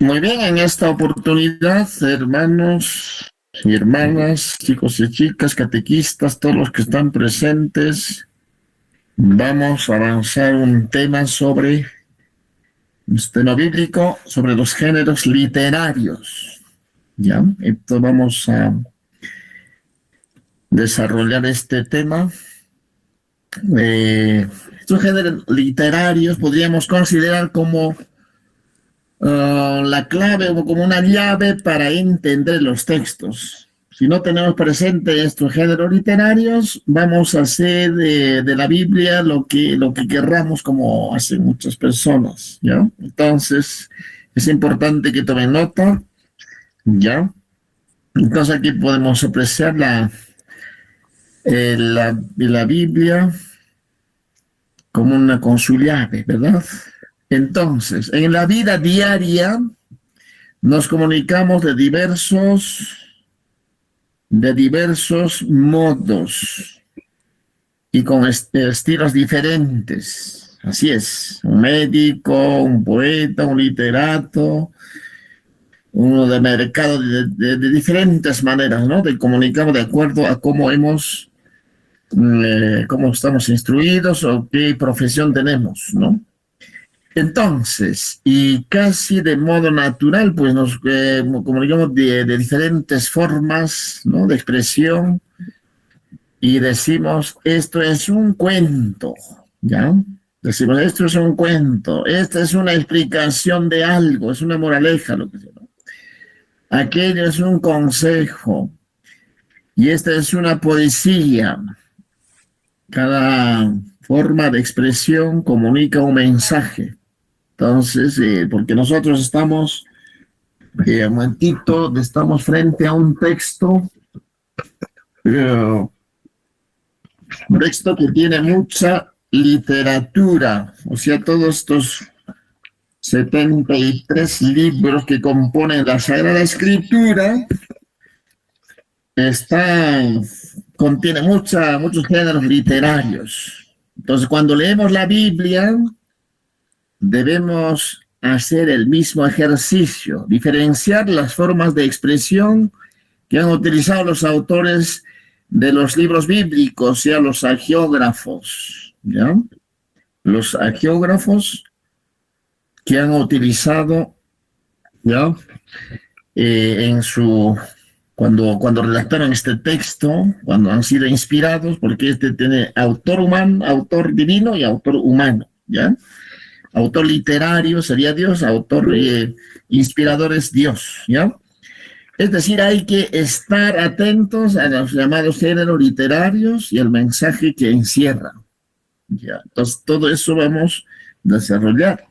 Muy bien, en esta oportunidad, hermanos y hermanas, chicos y chicas, catequistas, todos los que están presentes, vamos a avanzar un tema sobre un tema bíblico, sobre los géneros literarios. ¿Ya? Entonces vamos a desarrollar este tema. Estos géneros literarios podríamos considerar como la clave o como una llave para entender los textos. Si no tenemos presente estos géneros literarios, vamos a hacer de la Biblia lo que querramos, como hacen muchas personas, ¿ya? Entonces, es importante que tomen nota, ¿ya? Entonces aquí podemos apreciar la Biblia como una con su llave, ¿verdad? Entonces, en la vida diaria nos comunicamos de diversos modos y con estilos diferentes. Así es, un médico, un poeta, un literato, uno de mercado, de diferentes maneras, ¿no? De comunicamos de acuerdo a cómo cómo estamos instruidos o qué profesión tenemos, ¿no? Entonces, y casi de modo natural, pues nos comunicamos de diferentes formas, ¿no? De expresión y decimos, esto es un cuento, ¿ya? Decimos, esto es un cuento, esta es una explicación de algo, es una moraleja, lo que sea, ¿no? Aquello es un consejo y esta es una poesía. Cada forma de expresión comunica un mensaje. Entonces, porque nosotros estamos, un momentito, estamos frente a un texto que tiene mucha literatura, o sea, todos estos 73 libros que componen la Sagrada Escritura, contiene muchos géneros literarios. Entonces, cuando leemos la Biblia, debemos hacer el mismo ejercicio, diferenciar las formas de expresión que han utilizado los autores de los libros bíblicos, ya los agiógrafos, ¿ya? Los agiógrafos que han utilizado, ¿ya? Cuando redactaron este texto, cuando han sido inspirados, porque este tiene autor humano, autor divino y autor humano, ¿ya? Autor literario sería Dios, autor inspirador es Dios, ¿ya? Es decir, hay que estar atentos a los llamados géneros literarios y al mensaje que encierra, ¿ya? Entonces, todo eso vamos a desarrollar.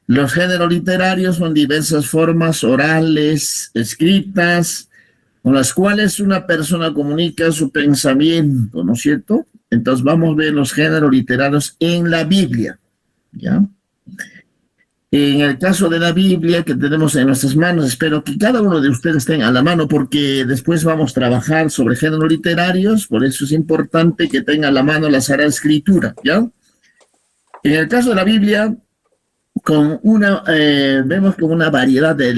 Los géneros literarios son diversas formas orales, escritas, con las cuales una persona comunica su pensamiento, ¿no es cierto? Entonces, vamos a ver los géneros literarios en la Biblia, ¿ya? En el caso de la Biblia que tenemos en nuestras manos, espero que cada uno de ustedes tenga a la mano, porque después vamos a trabajar sobre géneros literarios, por eso es importante que tenga a la mano la Sagrada Escritura, ¿ya? En el caso de la Biblia, vemos como una variedad de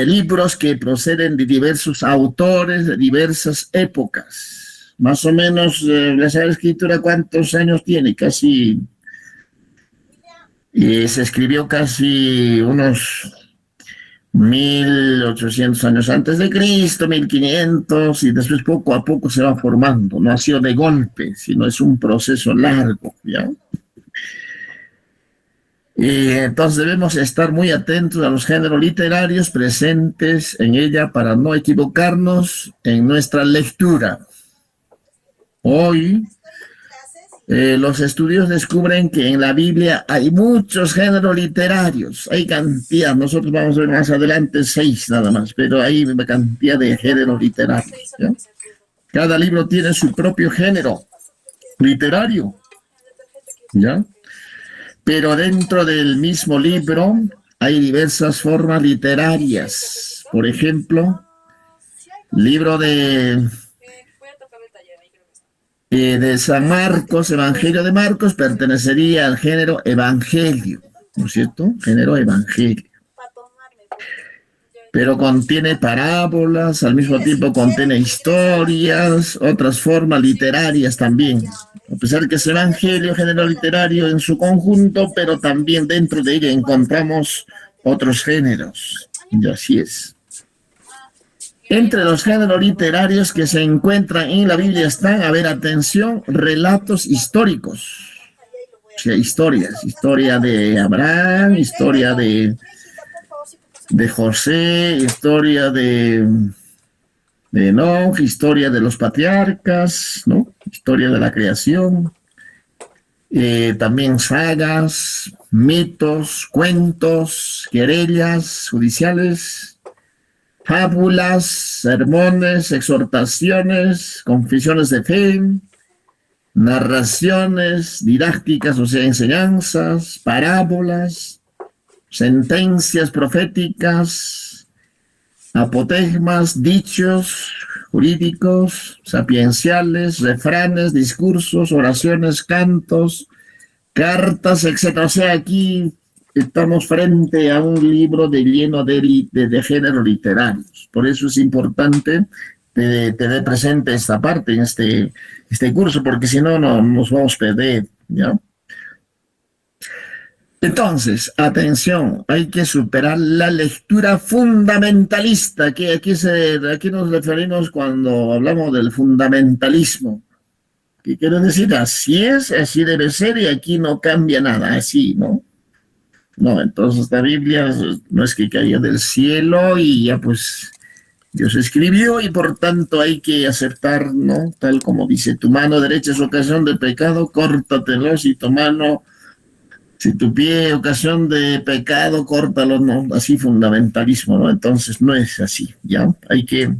libros que proceden de diversos autores, de diversas épocas. Más o menos, la Sagrada Escritura, ¿cuántos años tiene? Se escribió casi unos 1800 años antes de Cristo, 1500, y después poco a poco se va formando. No ha sido de golpe, sino es un proceso largo, ¿ya? Entonces debemos estar muy atentos a los géneros literarios presentes en ella para no equivocarnos en nuestra lectura. Hoy, los estudios descubren que en la Biblia hay muchos géneros literarios, hay cantidad, nosotros vamos a ver más adelante 6 nada más, pero hay una cantidad de géneros literarios, ¿ya? Cada libro tiene su propio género literario, ¿ya? Pero dentro del mismo libro hay diversas formas literarias. Por ejemplo, libro de San Marcos, Evangelio de Marcos, pertenecería al género evangelio, ¿no es cierto? Género evangelio. pero contiene parábolas, al mismo tiempo contiene historias, otras formas literarias también. A pesar de que es evangelio, género literario en su conjunto, pero también dentro de ella encontramos otros géneros. Y así es. Entre los géneros literarios que se encuentran en la Biblia están, a ver, atención, relatos históricos. O sea, historias, historia de Abraham, historia de José, historia de Enoch, historia de los patriarcas, ¿no? Historia de la creación, también sagas, mitos, cuentos, querellas judiciales, fábulas, sermones, exhortaciones, confesiones de fe, narraciones didácticas, o sea, enseñanzas, parábolas, sentencias proféticas, apotegmas, dichos jurídicos, sapienciales, refranes, discursos, oraciones, cantos, cartas, etcétera. O sea, aquí estamos frente a un libro lleno de géneros literarios. Por eso es importante tener presente esta parte en este curso, porque si no, no nos vamos a perder, ¿ya? Entonces, atención, hay que superar la lectura fundamentalista, que aquí nos referimos cuando hablamos del fundamentalismo. ¿Qué quiere decir? Así es, así debe ser y aquí no cambia nada, así, ¿no? No, entonces la Biblia no es que caiga del cielo y ya pues Dios escribió y por tanto hay que aceptar, ¿no? Tal como dice, tu mano derecha es ocasión de pecado, córtatelo, si tu pie ocasión de pecado, córtalo, ¿no? Así fundamentalismo, ¿no? Entonces no es así, ¿ya? Hay que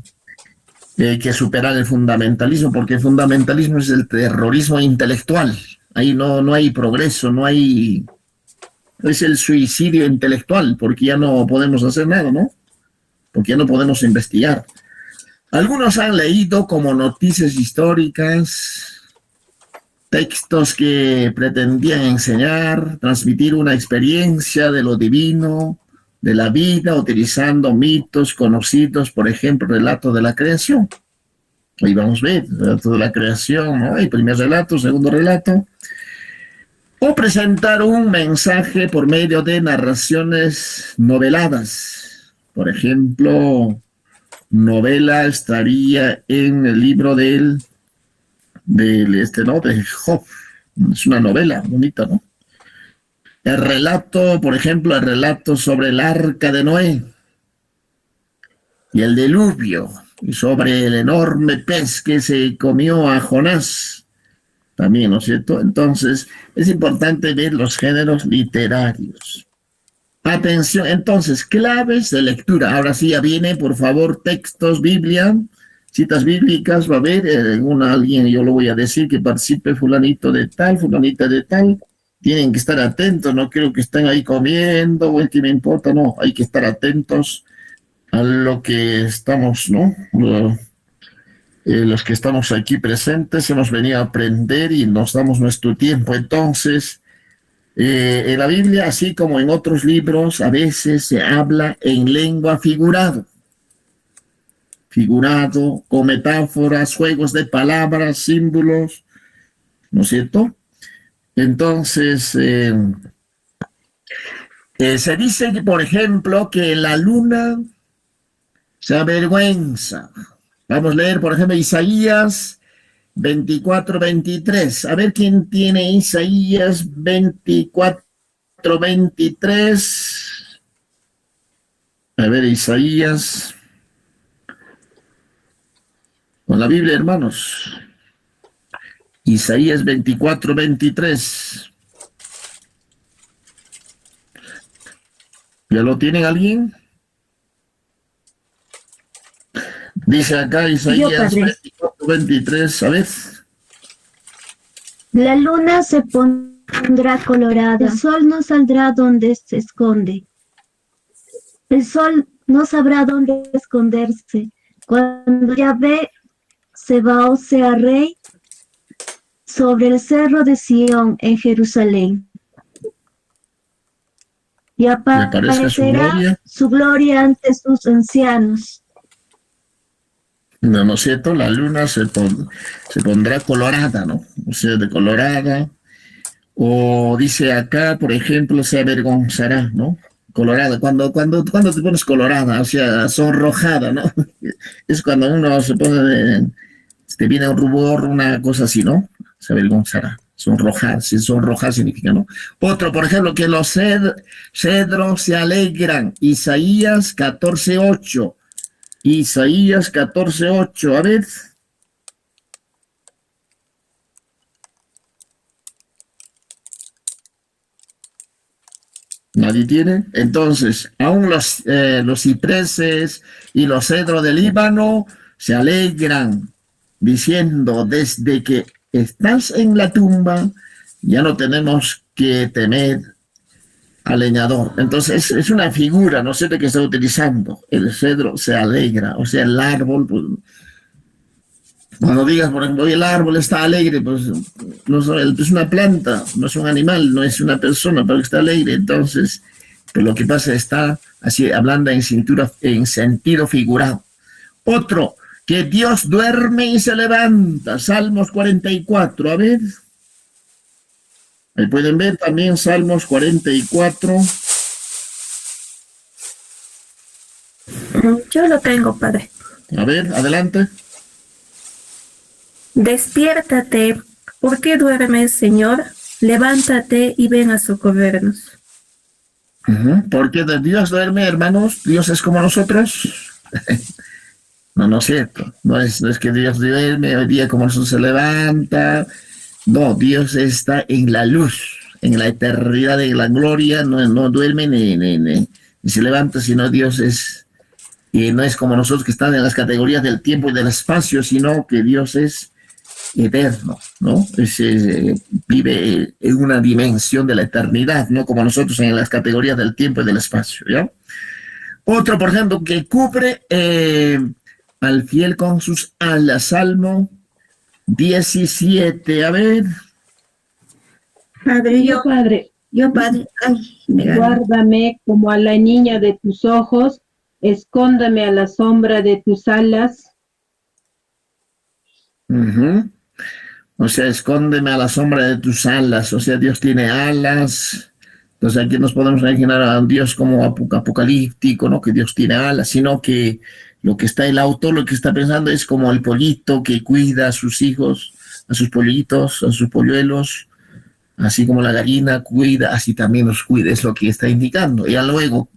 superar el fundamentalismo, porque el fundamentalismo es el terrorismo intelectual. Ahí no hay progreso, es el suicidio intelectual, porque ya no podemos hacer nada, ¿no? Porque ya no podemos investigar. Algunos han leído como noticias históricas textos que pretendían enseñar, transmitir una experiencia de lo divino, de la vida, utilizando mitos conocidos, por ejemplo, relato de la creación. Ahí vamos a ver, relato de la creación, ¿no? El primer relato, segundo relato. O presentar un mensaje por medio de narraciones noveladas. Por ejemplo, novela estaría en el libro de Job. Es una novela bonita, ¿no? El relato, por ejemplo, el relato sobre el arca de Noé y el diluvio, y sobre el enorme pez que se comió a Jonás, también, ¿no es cierto? Entonces, es importante ver los géneros literarios. Atención, entonces, claves de lectura. Ahora sí, ya viene, por favor, textos, Biblia, citas bíblicas, va a haber alguien, yo lo voy a decir, que participe fulanito de tal, fulanita de tal. Tienen que estar atentos, no creo que estén ahí comiendo, o el que me importa, no, hay que estar atentos a lo que estamos, ¿no? Los que estamos aquí presentes hemos venido a aprender y nos damos nuestro tiempo. Entonces, en la Biblia, así como en otros libros, a veces se habla en lengua figurado, con metáforas, juegos de palabras, símbolos, ¿no es cierto? Entonces, se dice, por ejemplo, que la luna se avergüenza. Vamos a leer, por ejemplo, Isaías 24:23. A ver quién tiene Isaías 24:23. A ver, Isaías. Con la Biblia, hermanos. Isaías 24:23. ¿Ya lo tienen alguien? Dice acá Isaías 24:23, ¿sabes? La luna se pondrá colorada, el sol no saldrá donde se esconde. El sol no sabrá dónde esconderse. Cuando Yahvé Sebaot sea rey sobre el cerro de Sión en Jerusalén. y aparezca aparecerá su gloria ante sus ancianos. No, ¿no es cierto? La luna se pondrá colorada, ¿no? O sea, de colorada. O dice acá, por ejemplo, se avergonzará, ¿no? Colorada. Cuando te pones colorada, o sea, sonrojada, ¿no? Es cuando uno se pone, te viene un rubor, una cosa así, ¿no? Se avergonzará. Sonrojar, si sonrojar significa, ¿no? Otro, por ejemplo, que los cedros se alegran. Isaías 14:8. Isaías 14:8. A ver. Nadie tiene. Entonces, aún los cipreses y los cedros del Líbano se alegran diciendo, desde que estás en la tumba, ya no tenemos que temer al leñador. Entonces, es una figura, no sé de qué está utilizando. El cedro se alegra, o sea, el árbol, pues, cuando digas, por ejemplo, el árbol está alegre, pues no es una planta, no es un animal, no es una persona, pero está alegre. Entonces, pues lo que pasa está así hablando en sentido figurado. Otro, que Dios duerme y se levanta. Salmos 44, a ver. Ahí pueden ver también Salmos 44. Yo lo tengo, padre. A ver, adelante. Despiértate, ¿por qué duermes, Señor? Levántate y ven a socorrernos. Porque de Dios duerme, hermanos. Dios es como nosotros. No, no es cierto. No es que Dios duerme hoy día como nosotros se levanta. No, Dios está en la luz, en la eternidad de la gloria. No duerme ni se levanta, sino Dios es. Y no es como nosotros que están en las categorías del tiempo y del espacio, sino que Dios es eterno, ¿no? Vive en una dimensión de la eternidad, no como nosotros en las categorías del tiempo y del espacio, ¿ya? Otro, por ejemplo, que cubre al fiel con sus alas, Salmo 17, a ver. Padre, ay, guárdame como a la niña de tus ojos, escóndame a la sombra de tus alas. O sea, escóndeme a la sombra de tus alas. O sea, Dios tiene alas. Entonces aquí nos podemos imaginar a un Dios como apocalíptico, ¿no? Que Dios tiene alas, sino que lo que está el autor, lo que está pensando es como el pollito que cuida a sus hijos, a sus pollitos, a sus polluelos, así como la gallina cuida, así también los cuida, es lo que está indicando. Ya luego,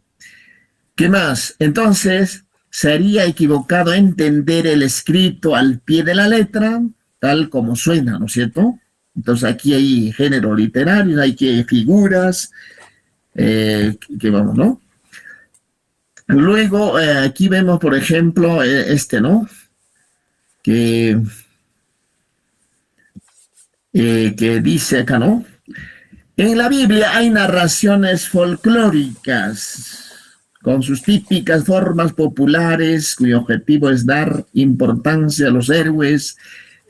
¿qué más? Entonces, sería equivocado entender el escrito al pie de la letra, tal como suena, ¿no es cierto? Entonces aquí hay género literario, hay que figuras, que vamos, ¿no? Luego, aquí vemos, por ejemplo, ¿no? Que dice acá, ¿no? En la Biblia hay narraciones folclóricas con sus típicas formas populares, cuyo objetivo es dar importancia a los héroes,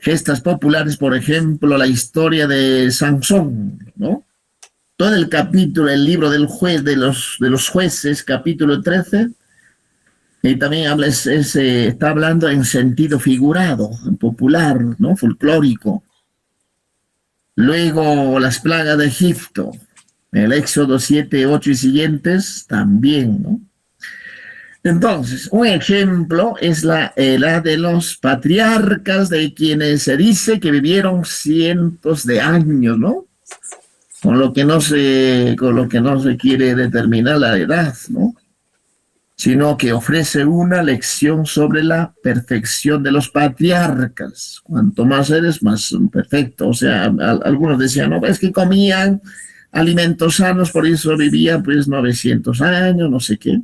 gestas populares, por ejemplo, la historia de Sansón, ¿no? Todo el capítulo, el libro del juez, de los jueces, capítulo 13, y también está hablando en sentido figurado, popular, ¿no? Folclórico. Luego, las plagas de Egipto, el Éxodo 7, 8 y siguientes, también, ¿no? Entonces, un ejemplo es la edad de los patriarcas, de quienes se dice que vivieron cientos de años, ¿no? Con lo que no se quiere determinar la edad, ¿no? Sino que ofrece una lección sobre la perfección de los patriarcas. Cuanto más eres, más perfecto. O sea, algunos decían, no, es que comían alimentos sanos, por eso vivían pues 900 años, no sé qué.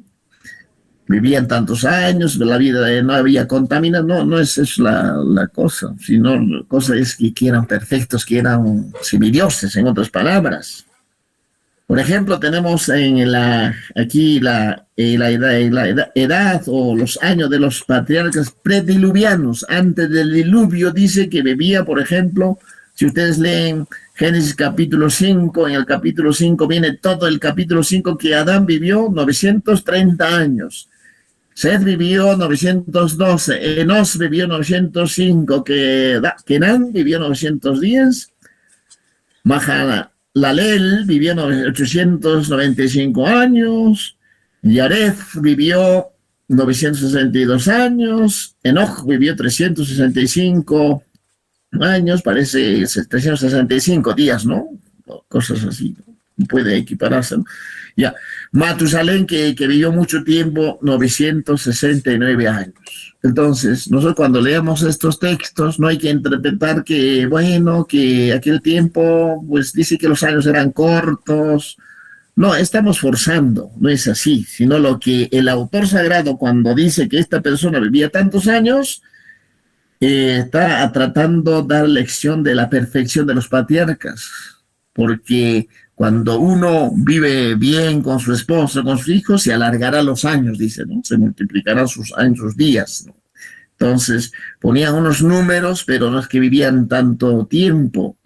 Vivían tantos años, la vida no había contaminación, no es eso la cosa, sino la cosa es que eran perfectos, que eran semidioses, en otras palabras. Por ejemplo, tenemos aquí la edad o los años de los patriarcas prediluvianos. Antes del diluvio dice que vivía, por ejemplo, Si ustedes leen Génesis capítulo 5, en el capítulo 5 viene todo el capítulo 5 que Adán vivió 930 años. Seth vivió 912, Enos vivió 905, Kenan vivió 910, Mahalalel vivió 895 años, Yared vivió 962 años, Enoch vivió 365 años, parece 365 días, ¿no? Cosas así, ¿no? Puede equipararse, ¿no? Ya, Matusalén, que vivió mucho tiempo, 969 años. Entonces, nosotros cuando leamos estos textos, no hay que interpretar que, bueno, que aquel tiempo, pues dice que los años eran cortos. No, estamos forzando, no es así, sino lo que el autor sagrado cuando dice que esta persona vivía tantos años, está tratando de dar lección de la perfección de los patriarcas, porque cuando uno vive bien con su esposa, con sus hijos, se alargará los años, dice, ¿no? Se multiplicarán sus años, sus días, ¿no? Entonces, ponían unos números, pero no es que vivían tanto tiempo,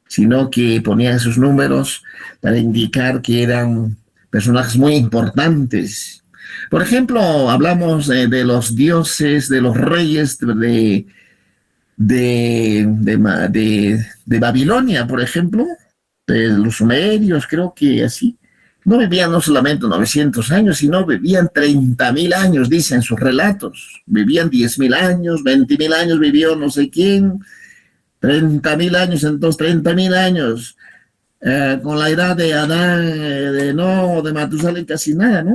sino que ponían esos números para indicar que eran personajes muy importantes. Por ejemplo, hablamos de los dioses, de los reyes de Babilonia, por ejemplo, de los sumerios, creo que así. No vivían no solamente 900 años, sino vivían 30.000 años, dicen sus relatos. Vivían 10.000 años, 20.000 años vivió no sé quién, 30.000 años, entonces 30.000 años. Con la edad de Adán, de Matusalén, casi nada, ¿no?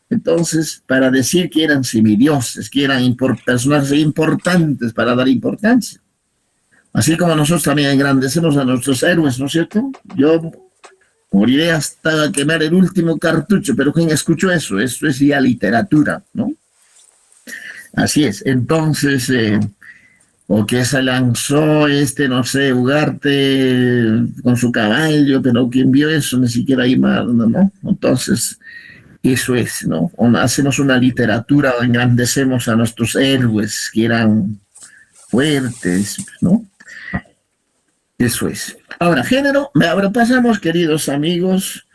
Entonces, para decir que eran semidioses, que eran personajes importantes para dar importancia. Así como nosotros también engrandecemos a nuestros héroes, ¿no es cierto? Yo moriré hasta quemar el último cartucho, pero ¿quién escuchó eso? Eso es ya literatura, ¿no? Así es. Entonces, o que se lanzó no sé, Ugarte con su caballo, pero ¿quién vio eso? Ni siquiera hay más, ¿no? Entonces, eso es, ¿no? Hacemos una literatura, engrandecemos a nuestros héroes que eran fuertes, ¿no? Eso es. Ahora, género, ahora pasamos, queridos amigos,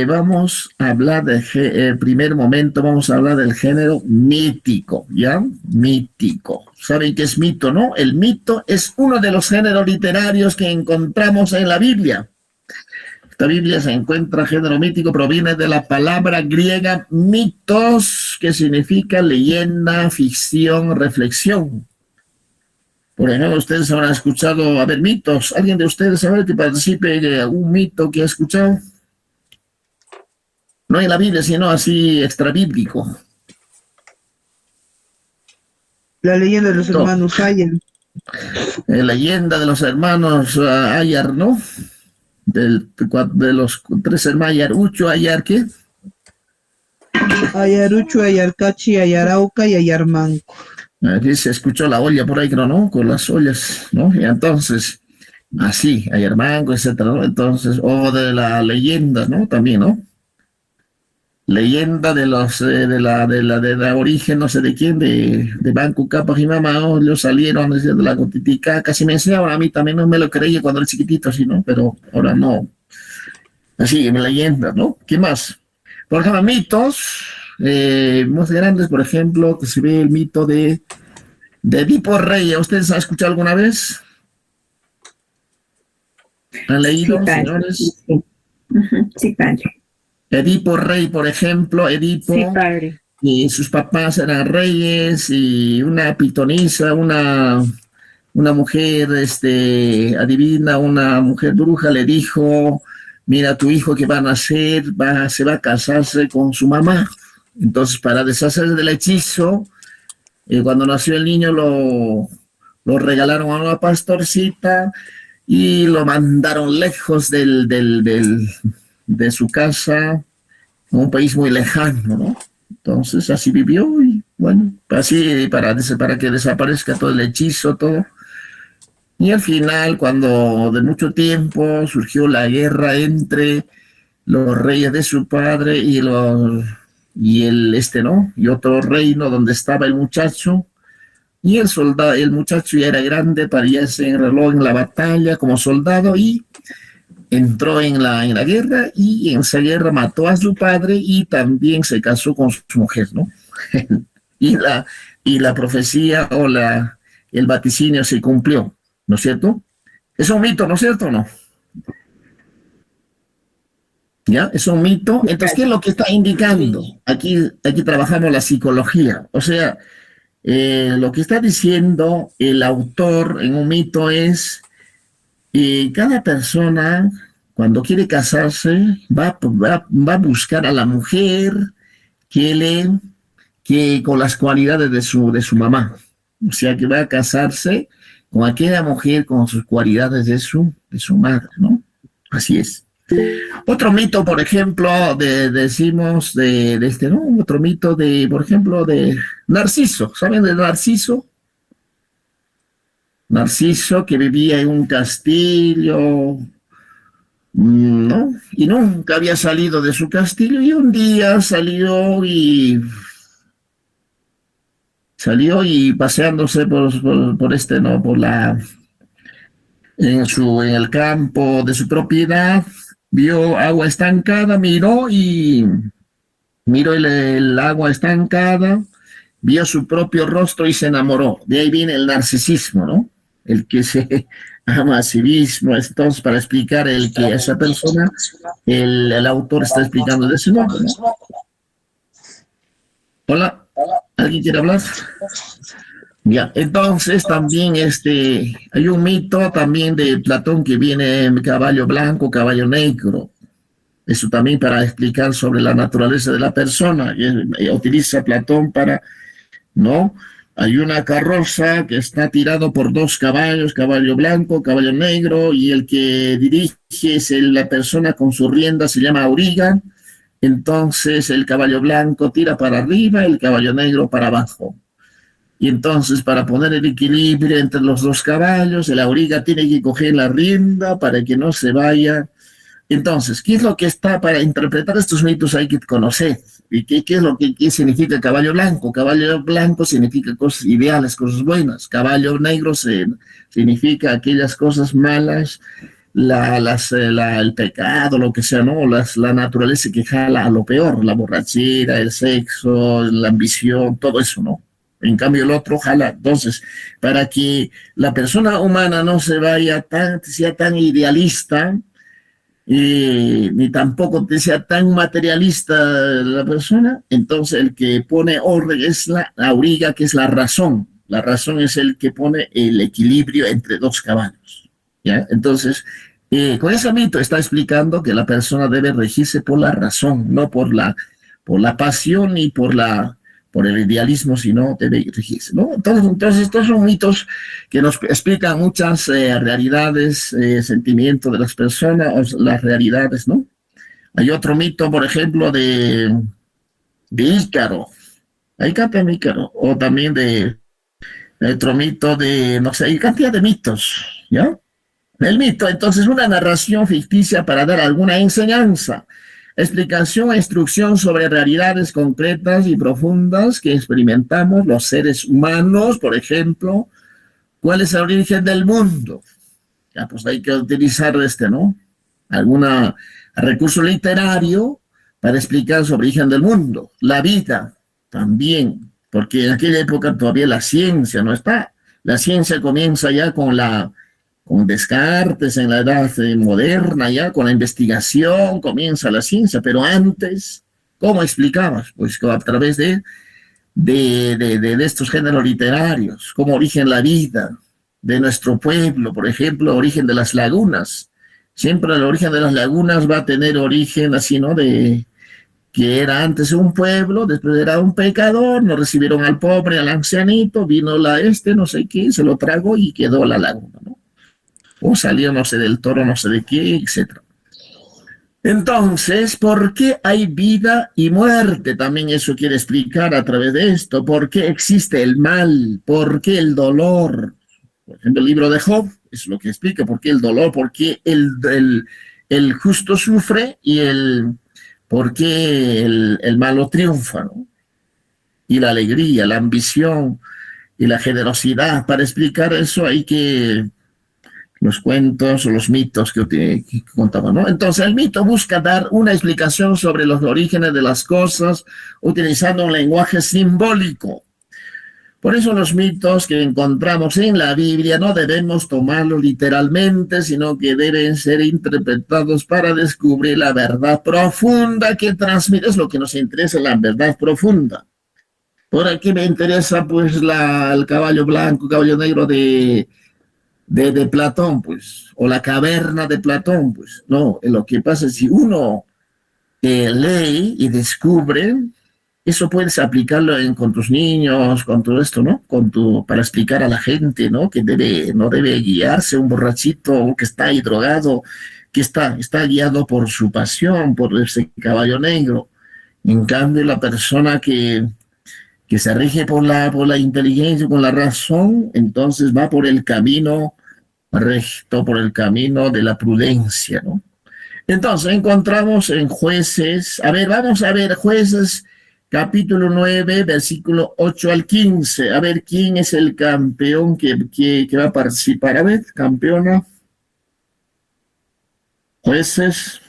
vamos a hablar del primer momento, vamos a hablar del género mítico, ¿ya? Mítico. ¿Saben qué es mito, no? El mito es uno de los géneros literarios que encontramos en la Biblia. Esta Biblia se encuentra, género mítico, proviene de la palabra griega mitos, que significa leyenda, ficción, reflexión. Por ejemplo, ustedes habrán escuchado, a ver, mitos. ¿Alguien de ustedes sabe que participe de algún mito que ha escuchado? No en la Biblia, sino así extrabíblico. La leyenda de los hermanos Ayar. La leyenda de los hermanos Ayar, ¿no? De los 3 hermanos Ayar, Ucho, Ayar, ¿qué? Ayarucho, Ayarcachi, Ayarauca y Ayarmanco. Aquí se escuchó la olla por ahí, creo, ¿no? Con las ollas, ¿no? Y entonces, así, Ayarmanco, etcétera, ¿no? Entonces, o de la leyenda, ¿no? También, ¿no? Leyenda de los, de la origen, no sé de quién, de Banco Capa y mamá, ¿no? Ellos salieron de la Cotitica, casi me enseñaban a mí también, no me lo creía cuando era chiquitito, así, ¿no? Pero ahora no. Así, leyenda, ¿no? ¿Qué más? Por ejemplo, mitos más grandes, por ejemplo, que se ve el mito de Edipo Rey. ¿Ustedes han escuchado alguna vez? ¿Han leído, Sí, señores? Sí. Sí, padre. Edipo Rey, por ejemplo, Edipo, Sí, padre. y sus papás eran reyes, y una pitonisa, una mujer adivina, una mujer bruja le dijo: mira, tu hijo que va a nacer se va a casarse con su mamá. Entonces, para deshacerse del hechizo, cuando nació el niño lo regalaron a una pastorcita y lo mandaron lejos de su casa, a un país muy lejano, ¿no? Entonces, así vivió, y bueno, así para que desaparezca todo el hechizo, todo. Y al final, cuando de mucho tiempo surgió la guerra entre los reyes de su padre y ¿no? Y otro reino donde estaba el muchacho, y el soldado, el muchacho ya era grande, ya se enroló en la batalla como soldado y entró en la guerra, y en esa guerra mató a su padre y también se casó con su mujer, ¿no? y, y la profecía o el vaticinio se cumplió, ¿no es cierto? Es un mito, ¿no es cierto o no? ¿Ya? Es un mito. Entonces, ¿qué es lo que está indicando? Aquí trabajamos la psicología. O sea, lo que está diciendo el autor en un mito es cada persona, cuando quiere casarse, va a buscar a la mujer que con las cualidades de su mamá. O sea, que va a casarse con aquella mujer con sus cualidades de su madre, ¿no? Así es. Otro mito, por ejemplo, decimos de este, ¿no? Otro mito por ejemplo, de Narciso. ¿Saben de Narciso? Narciso, que vivía en un castillo, ¿no? Y nunca había salido de su castillo, y un día salió y paseándose por este, ¿no? En el campo de su propiedad, vio agua estancada, miró el agua estancada, vio su propio rostro y se enamoró. De ahí viene el narcisismo, ¿no? El que se ama a sí mismo. Entonces, para explicar que esa persona, el autor está explicando de ese modo, ¿no? Hola, ¿alguien quiere hablar? Ya, entonces también hay un mito también de Platón que viene caballo blanco, caballo negro. Eso también para explicar sobre la naturaleza de la persona. Utiliza Platón ¿no? Hay una carroza que está tirado por dos caballos, caballo blanco, caballo negro, y el que dirige es la persona con su rienda, se llama auriga. Entonces el caballo blanco tira para arriba, el caballo negro para abajo. Y entonces, para poner el equilibrio entre los dos caballos, el auriga tiene que coger la rienda para que no se vaya. Entonces, ¿qué es lo que está para interpretar estos mitos? Hay que conocer. ¿Y qué es lo qué significa caballo blanco? Caballo blanco significa cosas ideales, cosas buenas. Caballo negro significa aquellas cosas malas, el pecado, lo que sea, ¿no? La naturaleza que jala a lo peor, la borrachera, el sexo, la ambición, todo eso, ¿no? En cambio, el otro jala. Entonces, para que la persona humana no sea tan idealista, ni tampoco sea tan materialista la persona, entonces el que pone orden es la auriga, que es la razón. La razón es el que pone el equilibrio entre dos caballos, ¿ya? Entonces, con ese mito está explicando que la persona debe regirse por la razón, no por la pasión ni por el idealismo, sino debe regirse, ¿no? Entonces estos son mitos que nos explican muchas realidades, sentimientos de las personas, las realidades, ¿no? Hay otro mito, por ejemplo, de Ícaro. Hay cantidad de Ícaro, o también de otro mito no sé, hay cantidad de mitos, ¿ya? El mito, entonces, una narración ficticia para dar alguna enseñanza, explicación e instrucción sobre realidades concretas y profundas que experimentamos los seres humanos. Por ejemplo, ¿cuál es el origen del mundo? Ya, pues hay que utilizar ¿no? Algún recurso literario para explicar sobre el origen del mundo. La vida también, porque en aquella época todavía la ciencia no está. La ciencia comienza ya con Descartes en la edad moderna, ya con la investigación comienza la ciencia, pero antes, ¿cómo explicabas? Pues a través de estos géneros literarios, como origen la vida de nuestro pueblo, por ejemplo, origen de las lagunas. Siempre el origen de las lagunas va a tener origen así, ¿no? Que era antes un pueblo, después era un pecador, no recibieron al pobre, al ancianito, vino no sé qué, se lo tragó y quedó la laguna, ¿no? O salió no sé del toro, no sé de qué, etc. Entonces, ¿por qué hay vida y muerte? También eso quiere explicar a través de esto. ¿Por qué existe el mal? ¿Por qué el dolor? Por ejemplo, el libro de Job es lo que explica por qué el dolor, por qué el justo sufre y por qué el malo triunfa, ¿no? Y la alegría, la ambición. y la generosidad. Para explicar eso hay que los cuentos o los mitos que contaba, ¿no? Entonces el mito busca dar una explicación sobre los orígenes de las cosas utilizando un lenguaje simbólico. Por eso los mitos que encontramos en la Biblia no debemos tomarlos literalmente, sino que deben ser interpretados para descubrir la verdad profunda que transmite. Es lo que nos interesa, la verdad profunda. Por aquí me interesa pues el caballo blanco, caballo negro de Platón, pues, o la caverna de Platón, pues. No, lo que pasa es que si uno lee y descubre, eso puedes aplicarlo con tus niños, con todo esto, ¿no? Para explicar a la gente, ¿no? Que no debe guiarse un borrachito que está ahí drogado, que está guiado por su pasión, por ese caballo negro. En cambio, la persona que se rige por la inteligencia, por la razón, entonces va por el camino recto, por el camino de la prudencia, ¿no? Entonces encontramos en Jueces, vamos a ver Jueces capítulo 9, versículo 8 al 15, a ver quién es el campeón que va a participar, a ver, campeona, Jueces.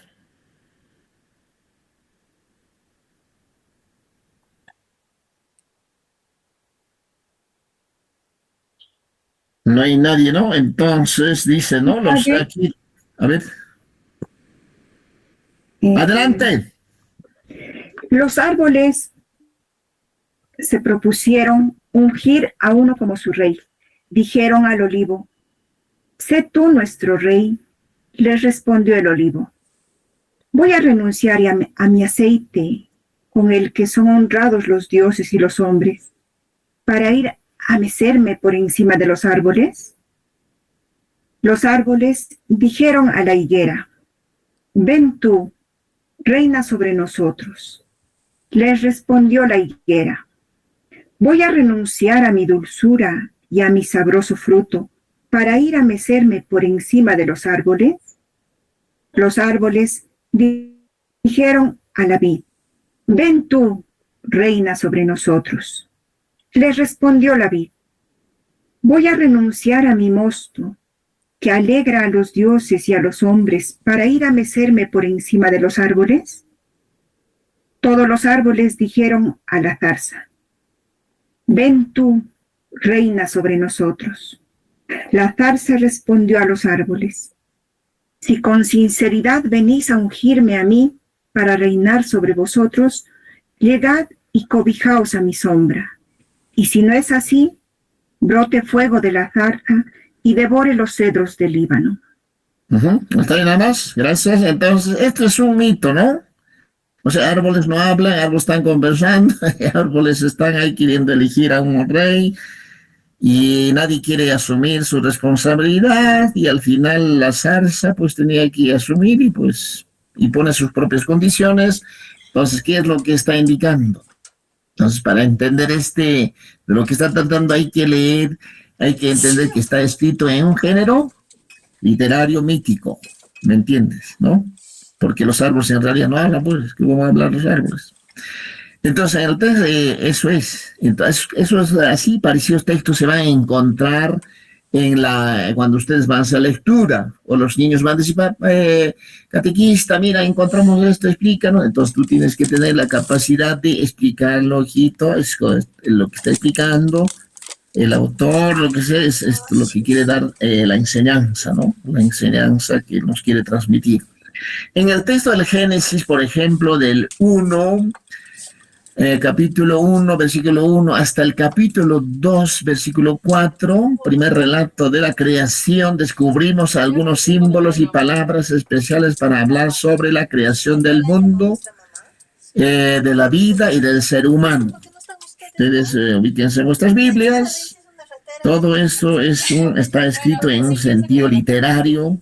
No hay nadie, ¿no? Entonces dice, ¿no? Los aquí. A ver. Adelante. Los árboles se propusieron ungir a uno como su rey. Dijeron al olivo, sé tú nuestro rey. Les respondió el olivo, voy a renunciar a mi aceite, con el que son honrados los dioses y los hombres, para ir a mecerme por encima de los árboles. Los árboles dijeron a la higuera, ven tú, reina sobre nosotros. Les respondió la higuera, voy a renunciar a mi dulzura y a mi sabroso fruto, para ir a mecerme por encima de los árboles. Los árboles dijeron a la vid, ven tú, reina sobre nosotros. Les respondió la vid, voy a renunciar a mi mosto, que alegra a los dioses y a los hombres, para ir a mecerme por encima de los árboles. Todos los árboles dijeron a la zarza, ven tú, reina sobre nosotros. La zarza respondió a los árboles, si con sinceridad venís a ungirme a mí para reinar sobre vosotros, llegad y cobijaos a mi sombra. Y si no es así, brote fuego de la zarza y devore los cedros del Líbano. ¿Está bien nada más? Gracias. Entonces, esto es un mito, ¿no? O sea, árboles no hablan, árboles están conversando, árboles están ahí queriendo elegir a un rey y nadie quiere asumir su responsabilidad y al final la zarza pues tenía que asumir y pone sus propias condiciones. Entonces, ¿qué es lo que está indicando? Entonces, para entender de lo que está tratando hay que leer, hay que entender que está escrito en un género literario mítico, ¿me entiendes? ¿No? Porque los árboles en realidad no hablan, pues, ¿qué vamos a hablar los árboles? Entonces, en el texto, eso es. Entonces, eso es así, parecidos textos se van a encontrar cuando ustedes van a hacer lectura, o los niños van a decir, catequista, mira, encontramos esto, explícanos. Entonces tú tienes que tener la capacidad de explicarlo, ojito, es lo que está explicando el autor, lo que sea, es lo que quiere dar la enseñanza, ¿no? La enseñanza que nos quiere transmitir. En el texto del Génesis, por ejemplo, del 1, capítulo 1, versículo 1, hasta el capítulo 2, versículo 4, primer relato de la creación, descubrimos algunos símbolos y palabras especiales para hablar sobre la creación del mundo, de la vida y del ser humano. Ustedes ubíquense en vuestras Biblias. Todo eso está escrito en un sentido literario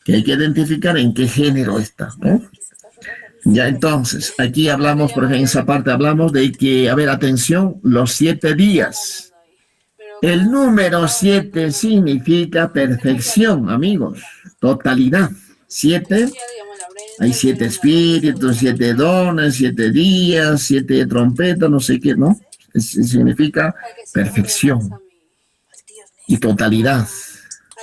que hay que identificar en qué género está, ¿no? Ya, entonces, aquí hablamos, por ejemplo, en esa parte hablamos de que, a ver, atención, los 7 días. El número 7 significa perfección, amigos, totalidad. 7, hay 7 espíritus, 7 dones, 7 días, 7 trompetas, no sé qué, ¿no? significa perfección y totalidad.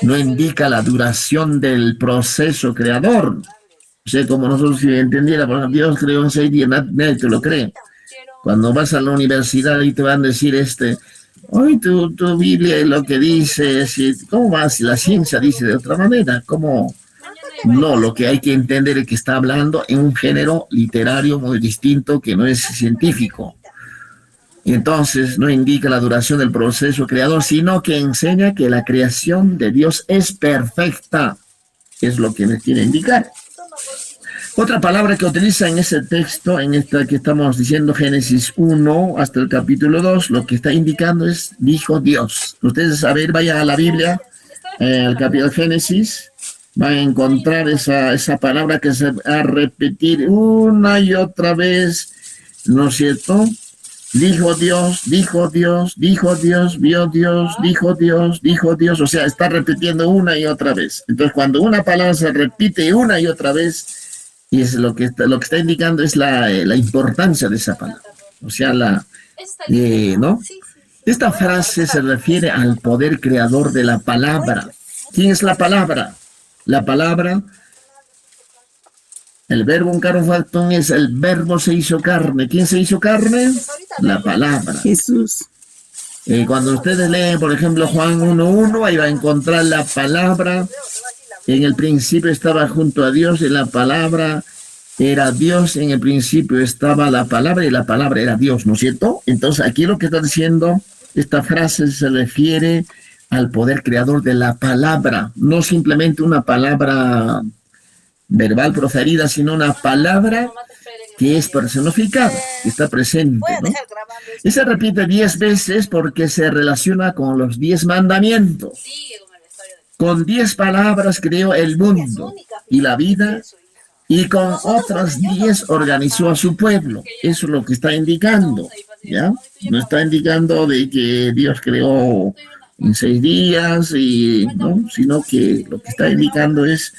No indica la duración del proceso creador. O sea, como nosotros si entendiera, por ejemplo, Dios creó en 6 días, nadie te lo cree. Cuando vas a la universidad y te van a decir, hoy tu Biblia es lo que dice, ¿cómo vas? La ciencia dice de otra manera, ¿cómo? No, lo que hay que entender es que está hablando en un género literario muy distinto que no es científico. Y entonces no indica la duración del proceso creador, sino que enseña que la creación de Dios es perfecta. Es lo que les quiere indicar. Otra palabra que utiliza en ese texto, en esta que estamos diciendo, Génesis 1 hasta el capítulo 2, lo que está indicando es, dijo Dios. Ustedes, a ver, vayan a la Biblia, al capítulo de Génesis, van a encontrar esa palabra que se va a repetir una y otra vez, ¿no es cierto? Dijo Dios, dijo Dios, dijo Dios, vio Dios, dijo Dios, dijo Dios. O sea, está repitiendo una y otra vez. Entonces, cuando una palabra se repite una y otra vez, y es lo que está indicando es la importancia de esa palabra. O sea, ¿no? Esta frase se refiere al poder creador de la palabra. ¿Quién es la palabra? La palabra, el verbo un carofactón es el verbo se hizo carne. ¿Quién se hizo carne? La palabra. Jesús. Cuando ustedes leen, por ejemplo, Juan 1:1, ahí va a encontrar la palabra. En el principio estaba junto a Dios y la palabra era Dios. En el principio estaba la palabra y la palabra era Dios, ¿no es cierto? Entonces aquí lo que está diciendo, esta frase se refiere al poder creador de la palabra, no simplemente una palabra verbal proferida, sino una palabra que es personificada, que está presente, ¿no? Y se repite 10 veces porque se relaciona con los 10 mandamientos. Con 10 palabras creó el mundo y la vida, y con otras 10 organizó a su pueblo. Eso es lo que está indicando, ¿ya? No está indicando de que Dios creó en 6 días, ¿no? Sino que lo que está indicando es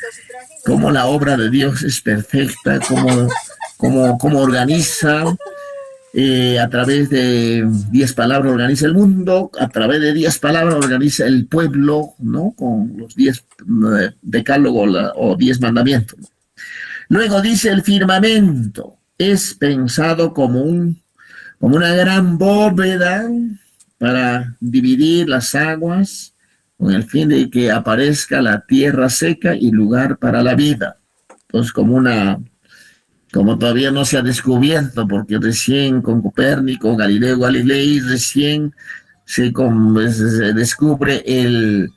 cómo la obra de Dios es perfecta, cómo organiza, a través de 10 palabras organiza el mundo, a través de 10 palabras organiza el pueblo, ¿no? Con los 10 decálogos o 10 mandamientos. Luego dice el firmamento, es pensado como una gran bóveda para dividir las aguas con el fin de que aparezca la tierra seca y lugar para la vida. Entonces, como todavía no se ha descubierto, porque recién con Copérnico, Galileo Galilei, recién se descubre el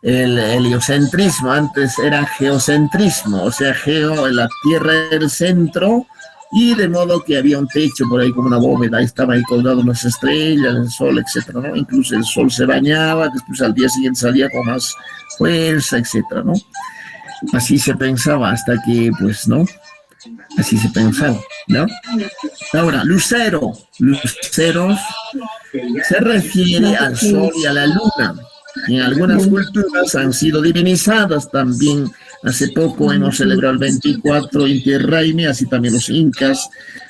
heliocentrismo. Antes era geocentrismo, o sea, la Tierra era el centro, y de modo que había un techo por ahí como una bóveda, ahí estaba ahí colgado unas estrellas, el sol, etcétera, ¿no? Incluso el sol se bañaba, después al día siguiente salía con más fuerza, etcétera, ¿no? Así se pensaba hasta que, pues, ¿no? Así se pensaba, ¿no? Ahora, luceros se refiere al sol y a la luna. En algunas culturas han sido divinizadas también. Hace poco hemos celebrado el 24 Inti Raymi, así también los incas.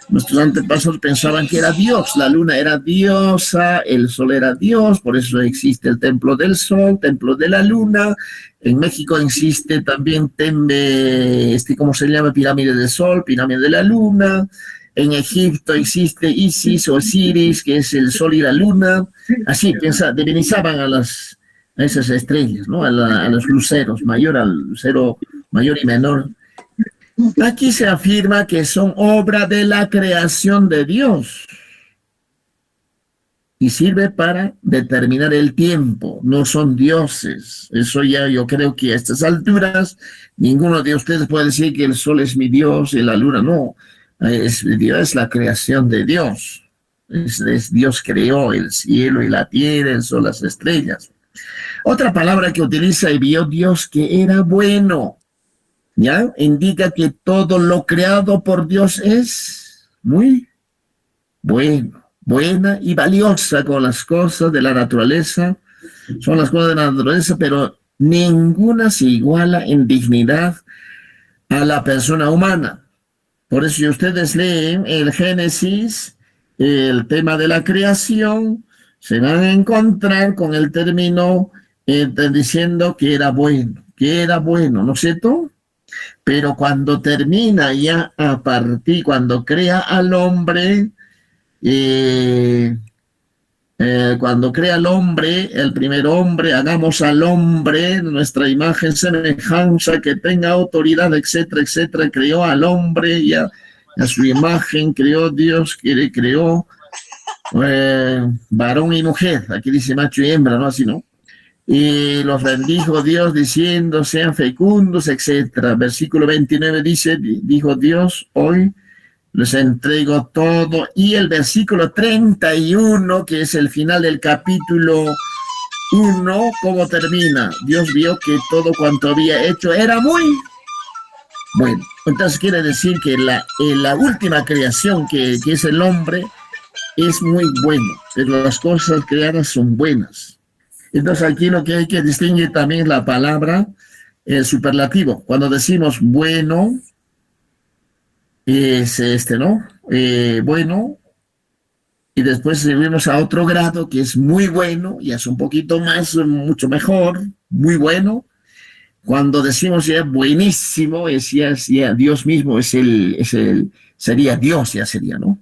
Nuestros antepasados pensaban que era Dios, la luna era diosa, el sol era Dios, por eso existe el templo del sol, templo de la luna. En México existe también ¿cómo se llama? Pirámide del sol, pirámide de la luna. En Egipto existe Isis o Osiris, que es el sol y la luna. Así divinizaban a esas estrellas, ¿no? A los luceros, al lucero mayor y menor. Aquí se afirma que son obra de la creación de Dios y sirve para determinar el tiempo, no son dioses. Eso ya yo creo que a estas alturas ninguno de ustedes puede decir que el sol es mi Dios y la luna no. Es la creación de Dios. Dios creó el cielo y la tierra, el sol, las estrellas. Otra palabra que utiliza, y vio Dios que era bueno, ¿ya? Indica que todo lo creado por Dios es muy bueno, buena y valiosa con las cosas de la naturaleza. Son las cosas de la naturaleza, pero ninguna se iguala en dignidad a la persona humana. Por eso si ustedes leen el Génesis, el tema de la creación, se van a encontrar con el término diciendo que era bueno, ¿no es cierto? Pero cuando termina ya a partir, cuando crea al hombre, cuando crea al hombre, el primer hombre, hagamos al hombre nuestra imagen, semejanza, que tenga autoridad, etcétera, etcétera, creó al hombre y a su imagen, creó Dios, que creó varón y mujer, aquí dice macho y hembra, ¿no? Así, ¿no? Y los bendijo Dios diciendo, sean fecundos, etcétera. Versículo 29 dice, dijo Dios, hoy les entrego todo. Y el versículo 31, que es el final del capítulo 1, ¿cómo termina? Dios vio que todo cuanto había hecho era muy bueno. Entonces quiere decir que la última creación, que es el hombre, es muy bueno, pero las cosas creadas son buenas. Entonces aquí lo que hay que distinguir también es la palabra, el superlativo. Cuando decimos bueno, es ¿no? Bueno, y después subimos a otro grado que es muy bueno, ya es un poquito más, mucho mejor, muy bueno. Cuando decimos ya buenísimo, es ya Dios mismo sería Dios, ya sería, ¿no?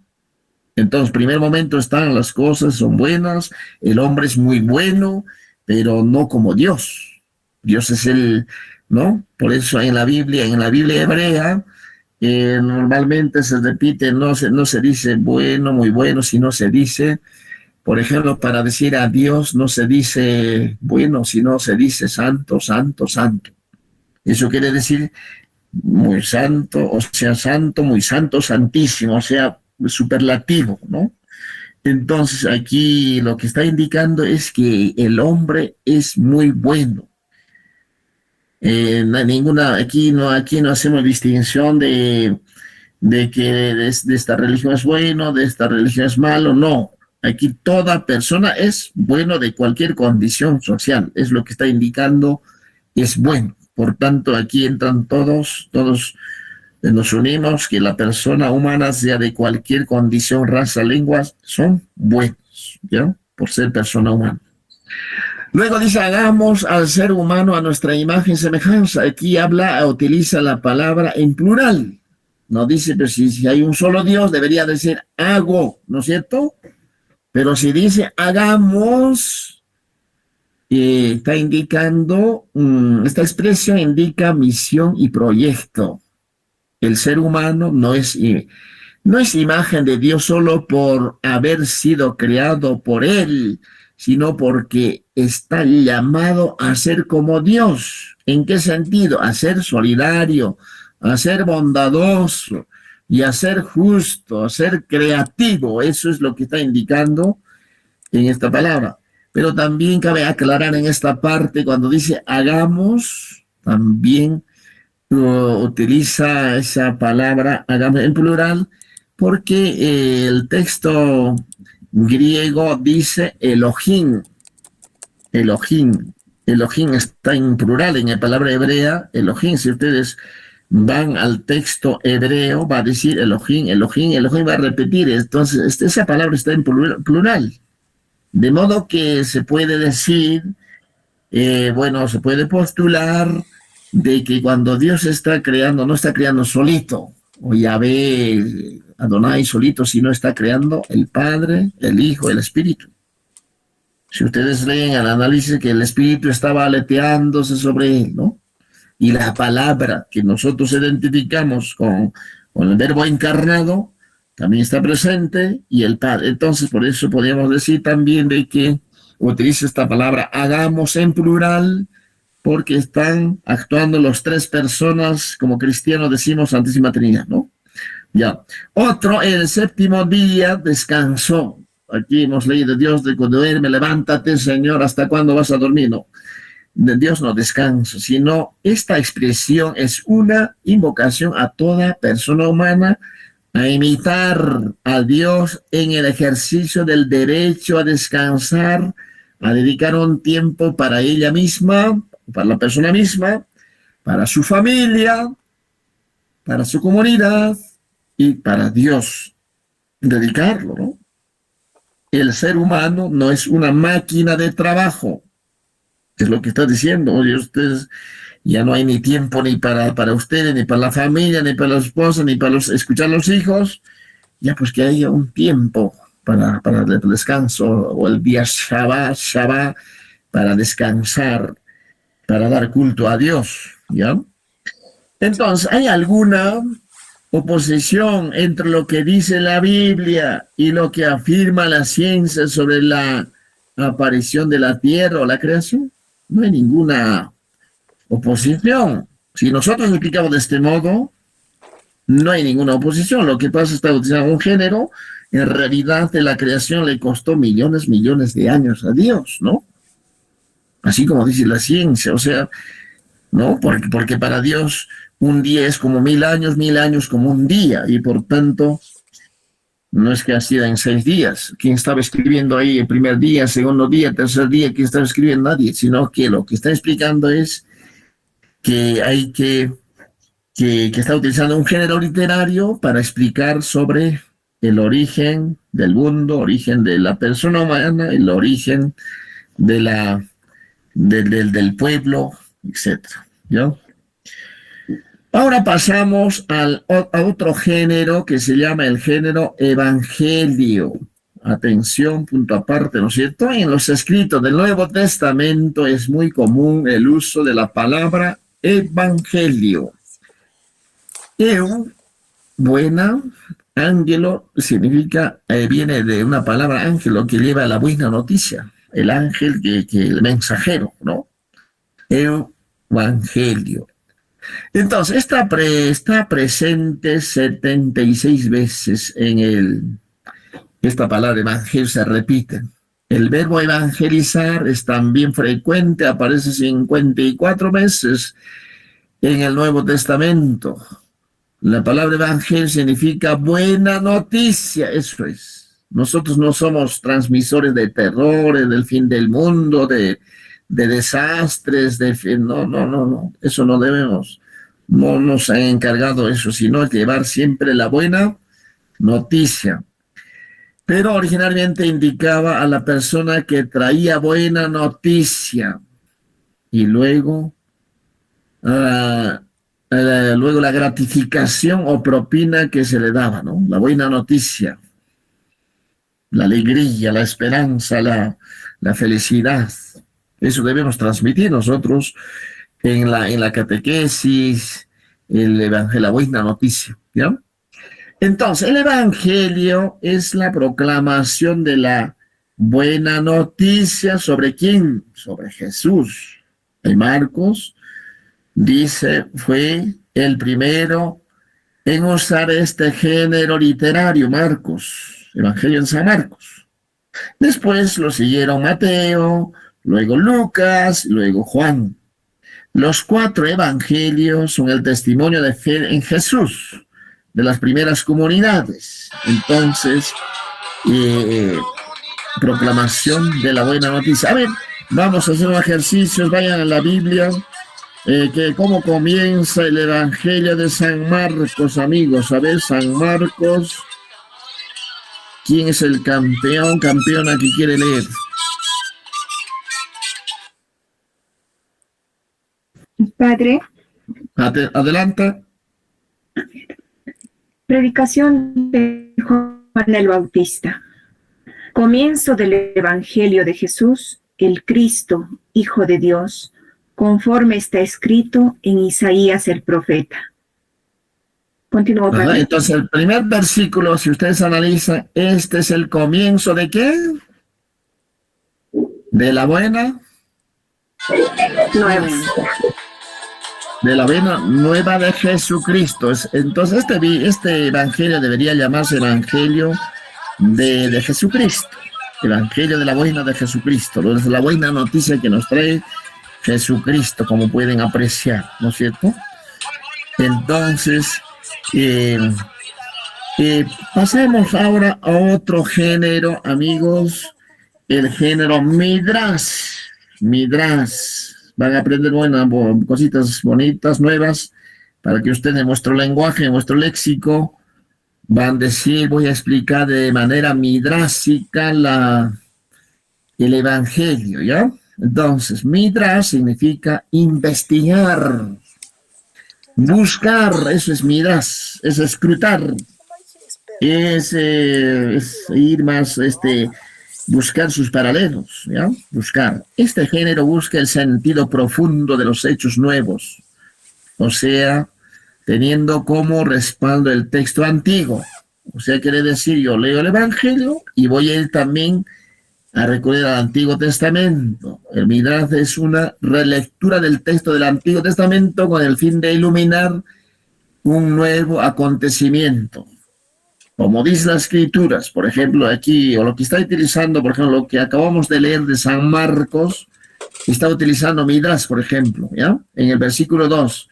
Entonces, primer momento están las cosas, son buenas, el hombre es muy bueno, pero no como Dios. Dios es ¿no? Por eso en la Biblia hebrea, normalmente se repite, no se dice bueno, muy bueno, sino se dice, por ejemplo, para decir a Dios no se dice bueno, sino se dice santo, santo, santo. Eso quiere decir muy santo, o sea, santo, muy santo, santísimo, o sea, superlativo, ¿no? Entonces aquí lo que está indicando es que el hombre es muy bueno. Aquí no hacemos distinción de que de esta religión es bueno, de esta religión es malo, no. Aquí toda persona es bueno de cualquier condición social, es lo que está indicando, es bueno. Por tanto, aquí entran todos nos unimos, que la persona humana, sea de cualquier condición, raza, lenguas, son buenos, ¿ya? Por ser persona humana. Luego dice, hagamos al ser humano a nuestra imagen y semejanza. Aquí utiliza la palabra en plural. No dice, pero si hay un solo Dios, debería decir hago, ¿no es cierto? Pero si dice hagamos, está indicando, esta expresión indica misión y proyecto. El ser humano no es imagen de Dios solo por haber sido creado por Él, sino porque está llamado a ser como Dios. ¿En qué sentido? A ser solidario, a ser bondadoso y a ser justo, a ser creativo. Eso es lo que está indicando en esta palabra. Pero también cabe aclarar en esta parte, cuando dice hagamos, también utiliza esa palabra hagamos en plural, porque el texto griego dice Elohim. Elohim está en plural en la palabra hebrea, Elohim. Si ustedes van al texto hebreo, va a decir Elohim, Elohim, Elohim, va a repetir. Entonces, esa palabra está en plural. De modo que se puede decir, se puede postular de que cuando Dios está creando, no está creando solito, o Yahvé, Adonai solito, sino está creando el Padre, el Hijo, el Espíritu. Si ustedes leen el análisis, que el Espíritu estaba aleteándose sobre él, ¿no? Y la palabra que nosotros identificamos con el verbo encarnado también está presente, y el Padre. Entonces, por eso podríamos decir también de que utiliza esta palabra hagamos en plural, porque están actuando las tres personas, como cristianos decimos, Santísima Trinidad, ¿no? Ya. Otro, el séptimo día descansó. Aquí hemos leído, Dios de cuando duerme, levántate, Señor, ¿hasta cuándo vas a dormir? No, de Dios no descansa, sino esta expresión es una invocación a toda persona humana a imitar a Dios en el ejercicio del derecho a descansar, a dedicar un tiempo para ella misma, para la persona misma, para su familia, para su comunidad y para Dios. Dedicarlo, ¿no? el ser humano no es una máquina de trabajo. Es lo que está diciendo. Oye, ustedes ya no hay ni tiempo ni para ustedes, ni para la familia, ni para la esposa, ni para escuchar a los hijos. Ya pues que haya un tiempo para el descanso, o el día Shabbat, para descansar, para dar culto a Dios, ¿ya? Entonces, ¿hay alguna oposición entre lo que dice la Biblia y lo que afirma la ciencia sobre la aparición de la tierra o la creación? No hay ninguna oposición. Si nosotros explicamos de este modo, no hay ninguna oposición. Lo que pasa es que está utilizando un género. En realidad, de la creación le costó millones de años a Dios, ¿no? Así como dice la ciencia, o sea, ¿no? Porque para Dios un día es como 1000 años como un día, y por tanto, no es que ha sido en 6 días. ¿Quién estaba escribiendo ahí el primer día, segundo día, tercer día? ¿Quién estaba escribiendo? Nadie, sino que lo que está explicando es que hay que está utilizando un género literario para explicar sobre el origen del mundo, origen de la persona humana, el origen de del pueblo, etcétera, ¿ya? Ahora pasamos a otro género que se llama el género evangelio. Atención, punto aparte, ¿no es cierto? En los escritos del Nuevo Testamento es muy común el uso de la palabra evangelio. Buena, ángelo, significa, viene de una palabra ángelo que lleva la buena noticia. El ángel, el mensajero, ¿no? Evangelio. Entonces, está presente 76 veces esta palabra evangelio se repite. El verbo evangelizar es también frecuente, aparece 54 veces en el Nuevo Testamento. La palabra evangelio significa buena noticia, eso es. Nosotros no somos transmisores de terrores, del fin del mundo, de desastres, no, eso no debemos. No nos han encargado eso, sino llevar siempre la buena noticia. Pero originalmente indicaba a la persona que traía buena noticia y luego la gratificación o propina que se le daba, ¿no? La buena noticia, la alegría, la esperanza, la felicidad. Eso debemos transmitir nosotros en la catequesis, el evangelio, la buena noticia, ¿ya? Entonces, el evangelio es la proclamación de la buena noticia ¿sobre quién? Sobre Jesús. En Marcos dice, fue el primero en usar este género literario, Marcos, Evangelio en San Marcos. Después lo siguieron Mateo, luego Lucas, luego Juan. Los 4 evangelios son el testimonio de fe en Jesús de las primeras comunidades. Entonces, proclamación de la buena noticia. A ver, vamos a hacer un ejercicio, vayan a la Biblia, que cómo comienza el Evangelio de San Marcos, amigos. A ver, San Marcos, ¿quién es el campeona que quiere leer? Padre. Adelante. Predicación de Juan el Bautista. Comienzo del Evangelio de Jesús, el Cristo, Hijo de Dios, conforme está escrito en Isaías el profeta. Continúo, Padre. Entonces, el primer versículo, si ustedes analizan, este es el comienzo ¿de qué? De la buena nueva. De la buena nueva de Jesucristo. Entonces, este evangelio debería llamarse Evangelio de Jesucristo. Evangelio de la buena de Jesucristo. Es la buena noticia que nos trae Jesucristo, como pueden apreciar, ¿no es cierto? Entonces, pasemos ahora a otro género, amigos, el género Midrash. Van a aprender cositas bonitas, nuevas, para que ustedes en vuestro lenguaje, en vuestro léxico, van a decir, voy a explicar de manera midrásica el Evangelio, ¿ya? Entonces, midras significa investigar, buscar, eso es midras, es escrutar, es ir más, buscar sus paralelos, ¿ya? Buscar. Este género busca el sentido profundo de los hechos nuevos, o sea, teniendo como respaldo el texto antiguo. O sea, quiere decir, yo leo el Evangelio y voy a ir también a recurrir al Antiguo Testamento. El Midrash es una relectura del texto del Antiguo Testamento con el fin de iluminar un nuevo acontecimiento. Como dice las Escrituras, por ejemplo, aquí, o lo que está utilizando, por ejemplo, lo que acabamos de leer de San Marcos, está utilizando Midrash, por ejemplo, ¿ya? En el versículo 2.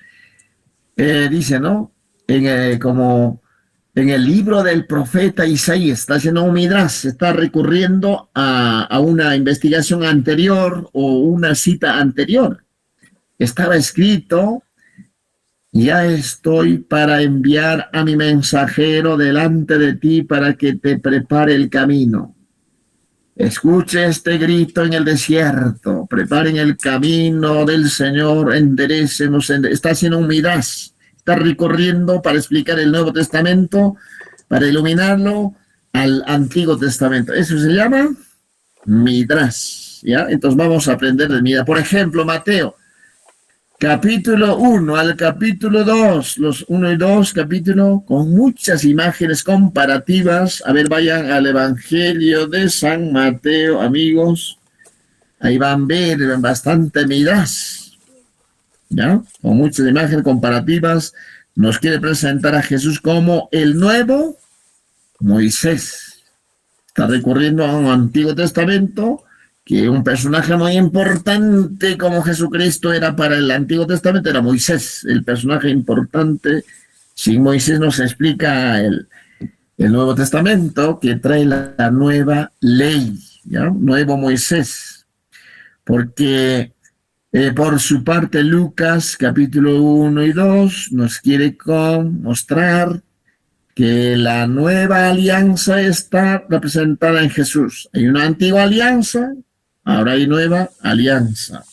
Dice, ¿no? Como en el libro del profeta Isaías, está haciendo un midrash, está recurriendo a una investigación anterior o una cita anterior. Estaba escrito, ya estoy para enviar a mi mensajero delante de ti para que te prepare el camino. Escuche este grito en el desierto, preparen el camino del Señor, enderécenos, está haciendo un midrash, está recorriendo para explicar el Nuevo Testamento, para iluminarlo al Antiguo Testamento. Eso se llama midrash, ¿ya? Entonces vamos a aprender del midrash. Por ejemplo, Mateo, capítulo 1 al capítulo 2, los 1 y 2, capítulo con muchas imágenes comparativas. A ver, vayan al Evangelio de San Mateo, amigos. Ahí van a ver bastante midrash, ¿ya? Con muchas imágenes comparativas. Nos quiere presentar a Jesús como el nuevo Moisés. Está recurriendo a un Antiguo Testamento, que un personaje muy importante como Jesucristo era para el Antiguo Testamento, era Moisés, el personaje importante. Sin Moisés nos explica el Nuevo Testamento, que trae la nueva ley, ¿ya? Nuevo Moisés. Porque por su parte Lucas, capítulo 1 y 2, nos quiere mostrar que la nueva alianza está representada en Jesús. Hay una antigua alianza, ahora hay nueva alianza.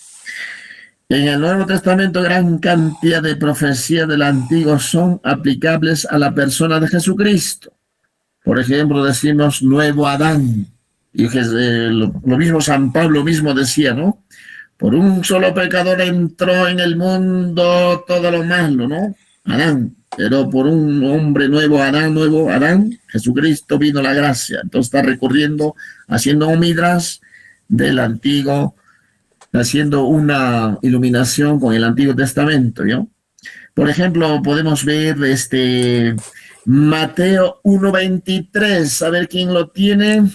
En el Nuevo Testamento, gran cantidad de profecías del Antiguo son aplicables a la persona de Jesucristo. Por ejemplo, decimos nuevo Adán. Y lo mismo San Pablo mismo decía, ¿no? Por un solo pecador entró en el mundo todo lo malo, ¿no? Adán. Pero por un hombre nuevo Adán, Jesucristo vino la gracia. Entonces está recurriendo, haciendo un midrash del Antiguo, haciendo una iluminación con el Antiguo Testamento, ¿no? Por ejemplo, podemos ver Mateo 1:23, a ver quién lo tiene.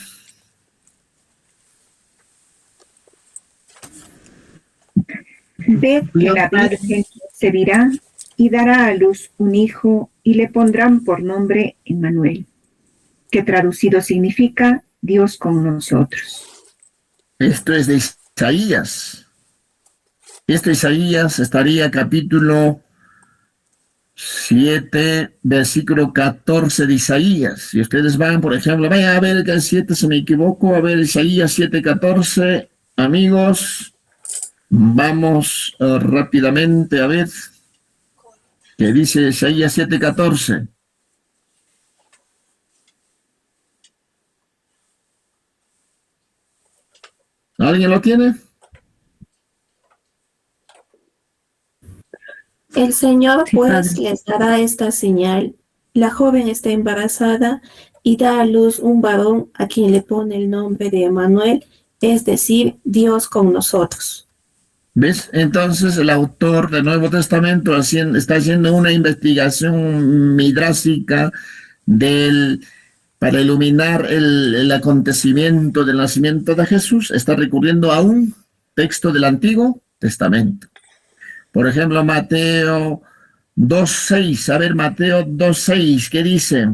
Ved que la Virgen concebirá y dará a luz un hijo y le pondrán por nombre Emmanuel, que traducido significa Dios con nosotros. Esto es de Isaías. Isaías estaría capítulo 7, versículo 14 de Isaías. Si ustedes van, por ejemplo, vayan a ver el 7, si me equivoco, a ver Isaías 7:14, amigos. Vamos rápidamente a ver qué dice Isaías 7:14. ¿Alguien lo tiene? El Señor pues les dará esta señal. La joven está embarazada y da a luz un varón a quien le pone el nombre de Emmanuel, es decir, Dios con nosotros. ¿Ves? Entonces el autor del Nuevo Testamento está haciendo una investigación midrásica para iluminar el acontecimiento del nacimiento de Jesús. Está recurriendo a un texto del Antiguo Testamento. Por ejemplo, Mateo 2:6. A ver, Mateo 2:6, ¿qué dice?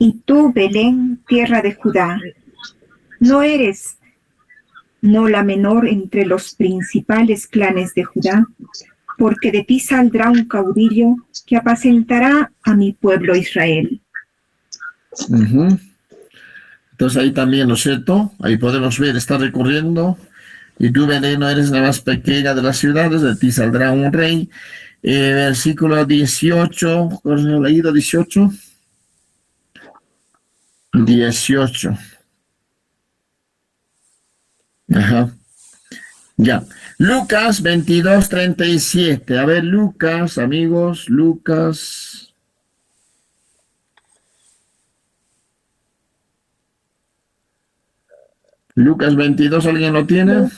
Y tú, Belén, tierra de Judá, no eres no la menor entre los principales clanes de Judá, porque de ti saldrá un caudillo que apacentará a mi pueblo Israel. Ujú. Entonces ahí también, ¿no es cierto? Ahí podemos ver, está recorriendo. Y tú, Belén, no eres la más pequeña de las ciudades, de ti saldrá un rey. Versículo 18, ¿cuál es el leído? 18. 18. Ajá. Ya. Lucas 22:37. A ver, Lucas, amigos, Lucas. Lucas 22, ¿alguien lo tiene?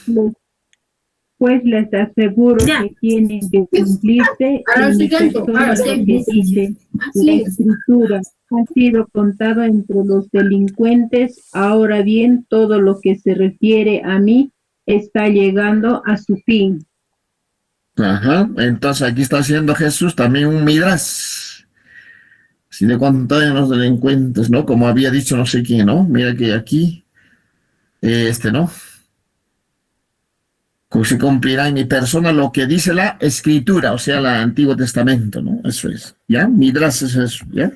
Pues les aseguro Ya. que tienen que cumplirse Ahora en siguiente, efecto ahora lo que siguiente. dice Así la es. escritura. Ha sido contado entre los delincuentes. Ahora bien, todo lo que se refiere a mí está llegando a su fin. Ajá. Entonces aquí está haciendo Jesús también un midrash. Si le contaban a los delincuentes, ¿no? Como había dicho no sé quién, ¿no? Mira que aquí, ¿no? Se cumplirá en mi persona lo que dice la Escritura, o sea, el Antiguo Testamento, ¿no? Eso es, ¿ya? Midrash es eso, ¿ya?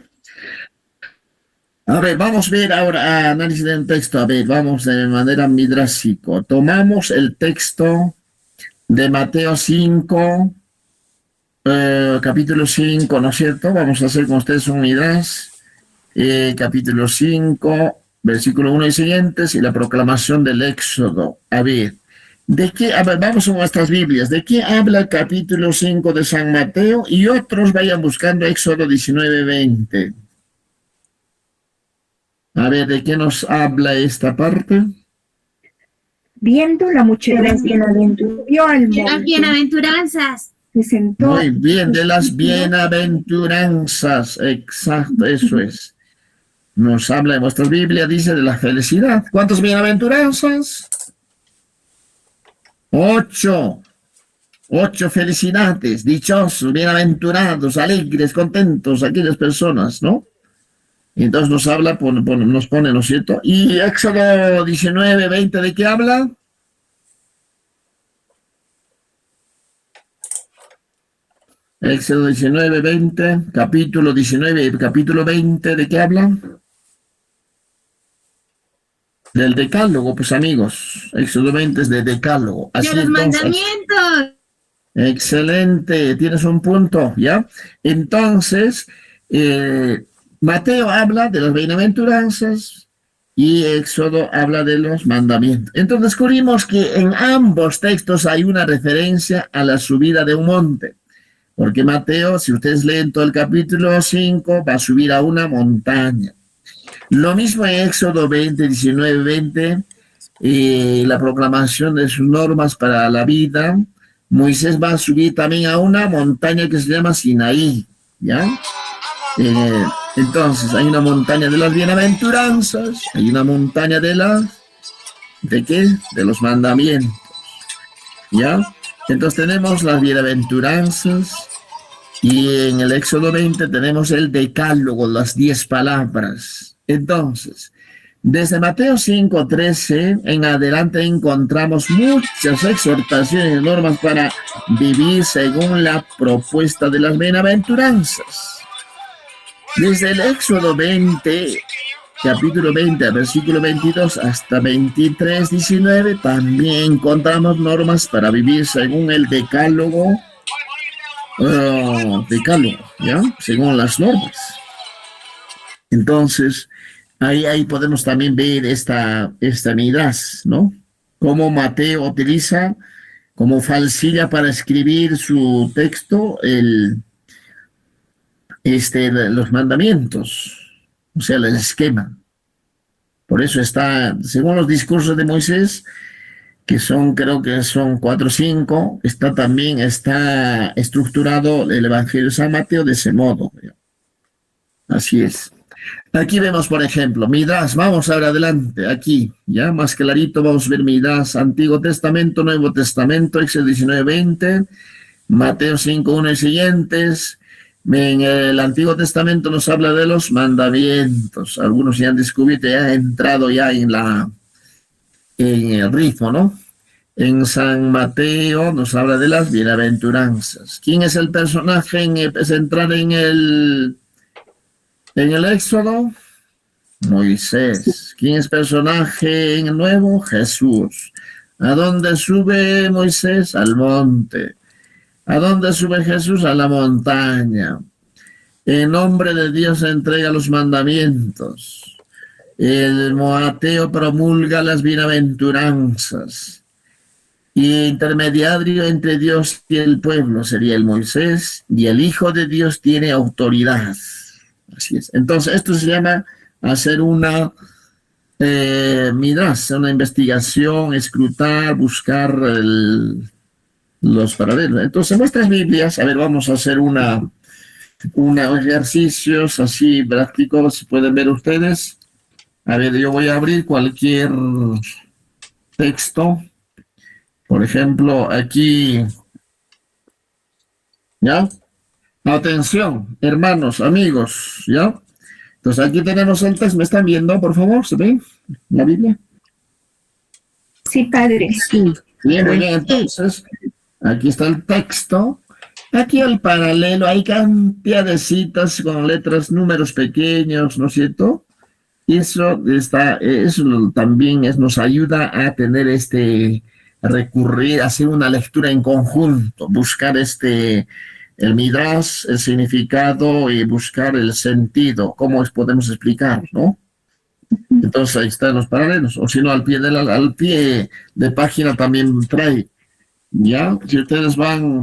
A ver, vamos a ver ahora análisis del texto. A ver, vamos de manera midrásico. Tomamos el texto de Mateo 5, capítulo 5, ¿no es cierto? Vamos a hacer con ustedes un midrash, capítulo 5, versículo 1 y siguientes, y la proclamación del Éxodo. A ver, a ver, vamos a nuestras Biblias. ¿De qué habla el capítulo 5 de San Mateo? Y otros vayan buscando Éxodo 19:20. A ver, ¿de qué nos habla esta parte? Viendo la muchedumbre, subió al Las monte, bienaventuranzas. se sentó. Muy bien, de las bienaventuranzas, exacto, eso es. Nos habla en vuestra Biblia, dice de la felicidad. ¿Cuántas bienaventuranzas? 8. 8 felicidades, dichosos, bienaventurados, alegres, contentos, aquellas personas, ¿no? Y entonces nos habla, nos pone, ¿no es cierto? Y Éxodo 19:20, ¿de qué habla? Éxodo 19:20, capítulo 19 y capítulo 20, ¿de qué habla? Del decálogo, pues amigos. Éxodo 20 es de decálogo. Así De los entonces, mandamientos. excelente, tienes un punto, ¿ya? Entonces, Mateo habla de las bienaventuranzas y Éxodo habla de los mandamientos. Entonces descubrimos que en ambos textos hay una referencia a la subida de un monte. Porque Mateo, si ustedes leen todo el capítulo 5, va a subir a una montaña. Lo mismo en Éxodo 20, 19, 20, la proclamación de sus normas para la vida. Moisés va a subir también a una montaña que se llama Sinaí, ¿ya? Entonces, hay una montaña de las bienaventuranzas, hay una montaña ¿de qué? De los mandamientos, ¿ya? Entonces tenemos las bienaventuranzas y en el Éxodo 20 tenemos el decálogo, las 10 palabras. Entonces, desde Mateo 5:13 en adelante encontramos muchas exhortaciones y normas para vivir según la propuesta de las bienaventuranzas. Desde el Éxodo 20, capítulo 20, versículo 22 hasta 23, 19, también encontramos normas para vivir según el decálogo, ¿ya? Según las normas. Entonces, ahí podemos también ver esta midrash, ¿no? Cómo Mateo utiliza como falsilla para escribir su texto los mandamientos, o sea, el esquema. Por eso está, según los discursos de Moisés, que creo que son 4 o 5, está estructurado el Evangelio de San Mateo de ese modo. Así es. Aquí vemos, por ejemplo, Midrash, vamos ahora adelante, aquí, ya más clarito, vamos a ver Midrash, Antiguo Testamento, Nuevo Testamento, Éxodo 19:20, Mateo 5:1 y siguientes. En el Antiguo Testamento nos habla de los mandamientos, algunos ya han descubierto, ya han entrado ya en el ritmo, ¿no? En San Mateo nos habla de las bienaventuranzas. ¿Quién es el personaje central en el Éxodo? Moisés. ¿Quién es personaje en el Nuevo? Jesús. ¿A dónde sube Moisés? Al monte. ¿A dónde sube Jesús? A la montaña. En nombre de Dios entrega los mandamientos. El Mateo promulga las bienaventuranzas. Y intermediario entre Dios y el pueblo sería el Moisés, y el Hijo de Dios tiene autoridad. Así es. Entonces, esto se llama hacer una midrash, una investigación, escrutar, buscar los paralelos. Entonces, en nuestras Biblias, a ver, vamos a hacer ejercicios así prácticos, si pueden ver ustedes. A ver, yo voy a abrir cualquier texto. Por ejemplo, aquí, ¿ya? Atención, hermanos, amigos, ¿ya? Entonces, aquí tenemos el texto. ¿Me están viendo, por favor? ¿Se ve la Biblia? Sí, padre. Sí. Bien, muy bien. Entonces, aquí está el texto. Aquí al paralelo hay cantidad de citas con letras, números pequeños, ¿no es cierto? Y eso también nos ayuda a tener recurrir a hacer una lectura en conjunto, buscar el midrash, el significado y buscar el sentido, cómo podemos explicar, ¿no? Entonces ahí están los paralelos, o si no, al pie de página también trae, ¿ya? Si ustedes van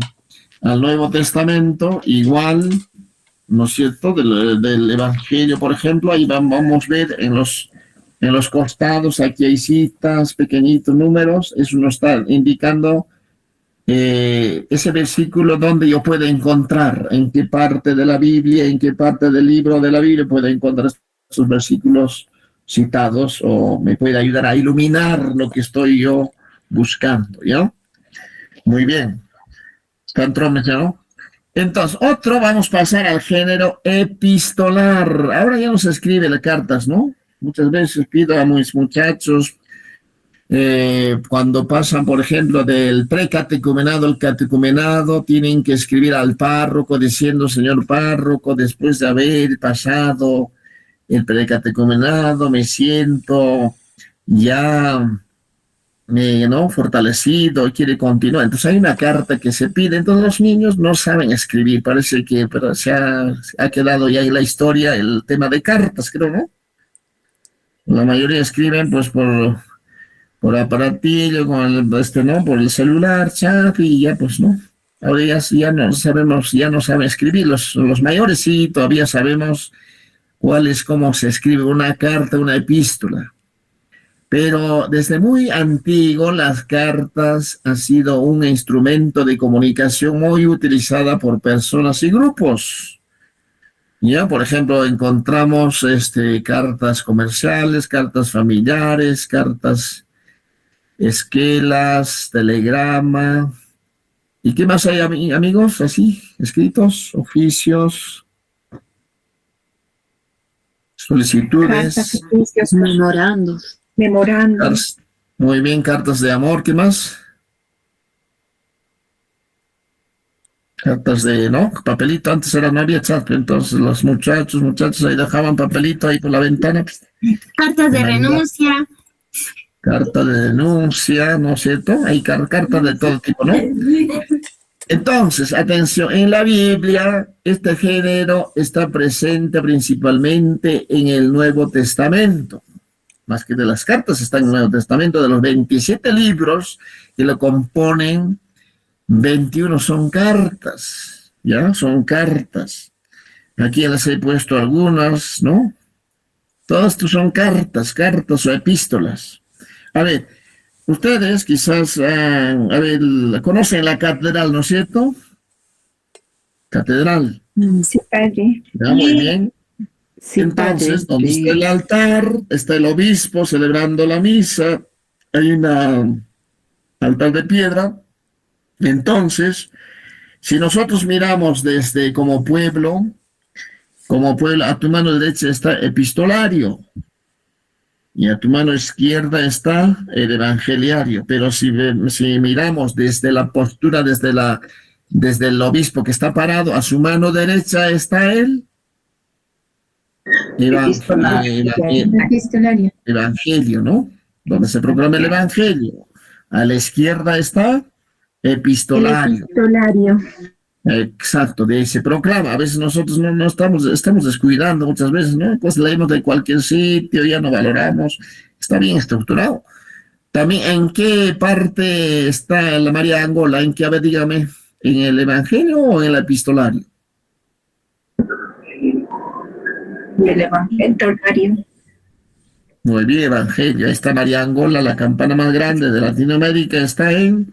al Nuevo Testamento, igual, ¿no es cierto? Del Evangelio, por ejemplo, ahí vamos a ver en los costados, aquí hay citas, pequeñitos números, eso nos está indicando ese versículo donde yo puedo encontrar, en qué parte de la Biblia, en qué parte del libro de la Biblia puedo encontrar esos versículos citados, o me puede ayudar a iluminar lo que estoy yo buscando, ¿ya? Muy bien. ¿No? Entonces, vamos a pasar al género epistolar. Ahora ya no se escribe las cartas, ¿no? Muchas veces pido a mis muchachos, cuando pasan, por ejemplo, del precatecumenado al catecumenado, tienen que escribir al párroco diciendo, señor párroco, después de haber pasado el precatecumenado, me siento ya fortalecido, quiere continuar. Entonces hay una carta que se pide. Entonces los niños no saben escribir, parece que pero se ha quedado ya en la historia el tema de cartas, creo, ¿no? La mayoría escriben pues por aparatillo, ¿no? Por el celular, chat, y ya pues no. Ahora ya no sabemos, ya no saben escribir. Los mayores sí, todavía sabemos cómo se escribe una carta, una epístola. Pero desde muy antiguo las cartas han sido un instrumento de comunicación muy utilizada por personas y grupos. Ya, por ejemplo, encontramos cartas comerciales, cartas familiares, cartas esquelas, telegrama. ¿Y qué más hay, amigos? Así, escritos, oficios, solicitudes, Cartas, oficios, Memorandos. memorandos. muy bien, cartas de amor, ¿qué más? Cartas ¿no? Papelito, antes no había chat, entonces los muchachos ahí dejaban papelito ahí por la ventana. Cartas de renuncia. Carta de denuncia, ¿no es cierto? Hay cartas de todo tipo, ¿no? Entonces, atención, en la Biblia este género está presente principalmente en el Nuevo Testamento. Más que de las cartas, está en el Nuevo Testamento. De los 27 libros que lo componen, 21 son cartas, ¿ya? Son cartas. Aquí les he puesto algunas, ¿no? Todas estos son cartas o epístolas. A ver, ustedes quizás, conocen la catedral, ¿no es cierto? Catedral. Sí, padre. ¿Ya? Muy bien. Sí, Entonces, padre, donde sí. está el altar, está el obispo celebrando la misa, hay un altar de piedra. Entonces, si nosotros miramos desde como pueblo, a tu mano derecha está epistolario. y a tu mano izquierda está el evangeliario, pero si miramos desde la postura, desde el obispo que está parado, a su mano derecha está el evangelio, ¿no? Donde se proclama el evangelio. A la izquierda está epistolario. Exacto, de ahí se proclama. A veces nosotros no estamos descuidando muchas veces, ¿no? Pues leemos de cualquier sitio, ya no valoramos. Está bien estructurado. También, ¿en qué parte está la María Angola? ¿En qué? A ver, dígame, ¿en el evangelio o en el epistolario? El evangeliario. Muy bien, evangelio. Ahí está María Angola, la campana más grande de Latinoamérica, está en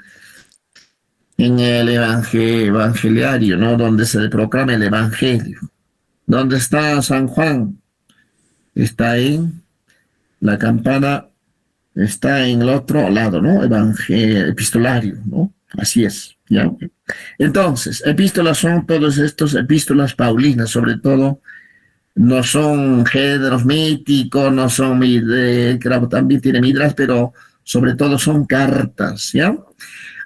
el evangeliario, ¿no? Donde se proclama el evangelio. ¿Dónde está San Juan? Está en la campana, está en el otro lado, ¿no? Epistolario, ¿no? Así es, ¿ya? Entonces, epístolas son todos estos epístolas paulinas, sobre todo, no son géneros míticos, no son, claro, también tiene midras, pero sobre todo son cartas, ¿ya?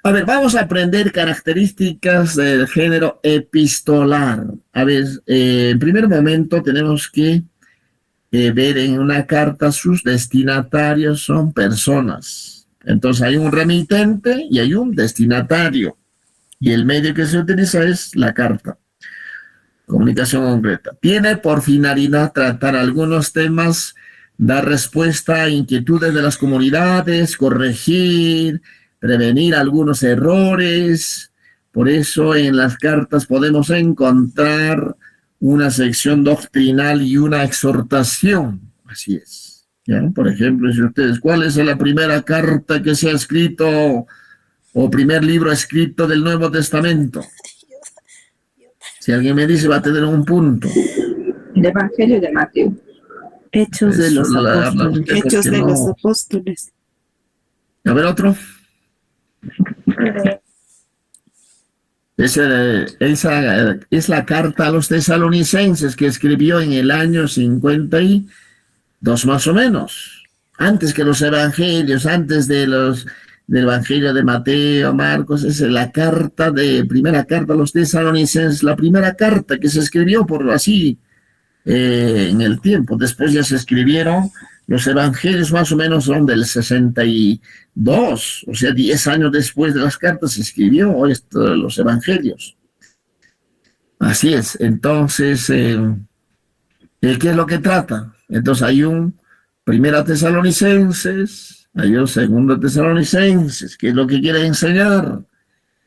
A ver, vamos a aprender características del género epistolar. A ver, en primer momento tenemos que ver en una carta sus destinatarios son personas. Entonces hay un remitente y hay un destinatario. Y el medio que se utiliza es la carta. Comunicación concreta. Tiene por finalidad tratar algunos temas, dar respuesta a inquietudes de las comunidades, corregir, prevenir algunos errores. Por eso en las cartas podemos encontrar una sección doctrinal y una exhortación. Así es. ¿Ya? Por ejemplo, si ustedes, ¿cuál es la primera carta que se ha escrito o primer libro escrito del Nuevo Testamento? Si alguien me dice, va a tener un punto. El Evangelio de Mateo. Hechos de los apóstoles. Hechos de los apóstoles. A ver, otro. Esa es la carta a los tesalonicenses que escribió en el año 52 más o menos. Antes que los evangelios, antes del evangelio de Mateo, Marcos, es la primera carta a los tesalonicenses, la primera carta que se escribió por así en el tiempo. Después ya se escribieron los evangelios, más o menos son del 62, o sea, 10 años después de las cartas se escribió los evangelios. Así es. Entonces, ¿qué es lo que trata? Entonces hay un primera Tesalonicenses, hay un segundo Tesalonicenses, ¿qué es lo que quiere enseñar?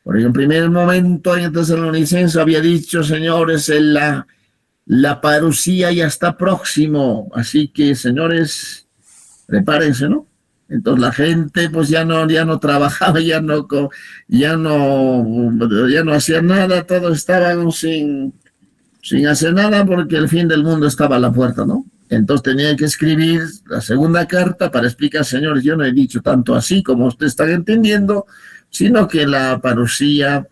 Porque en primer momento en Tesalonicenses había dicho, señores, la parucía ya está próximo, así que, señores, prepárense, ¿no? Entonces la gente pues ya no trabajaba, ya no hacía nada, todos estaban sin hacer nada porque el fin del mundo estaba a la puerta, ¿no? Entonces tenía que escribir la segunda carta para explicar, señores, yo no he dicho tanto así como ustedes están entendiendo, sino que la parucía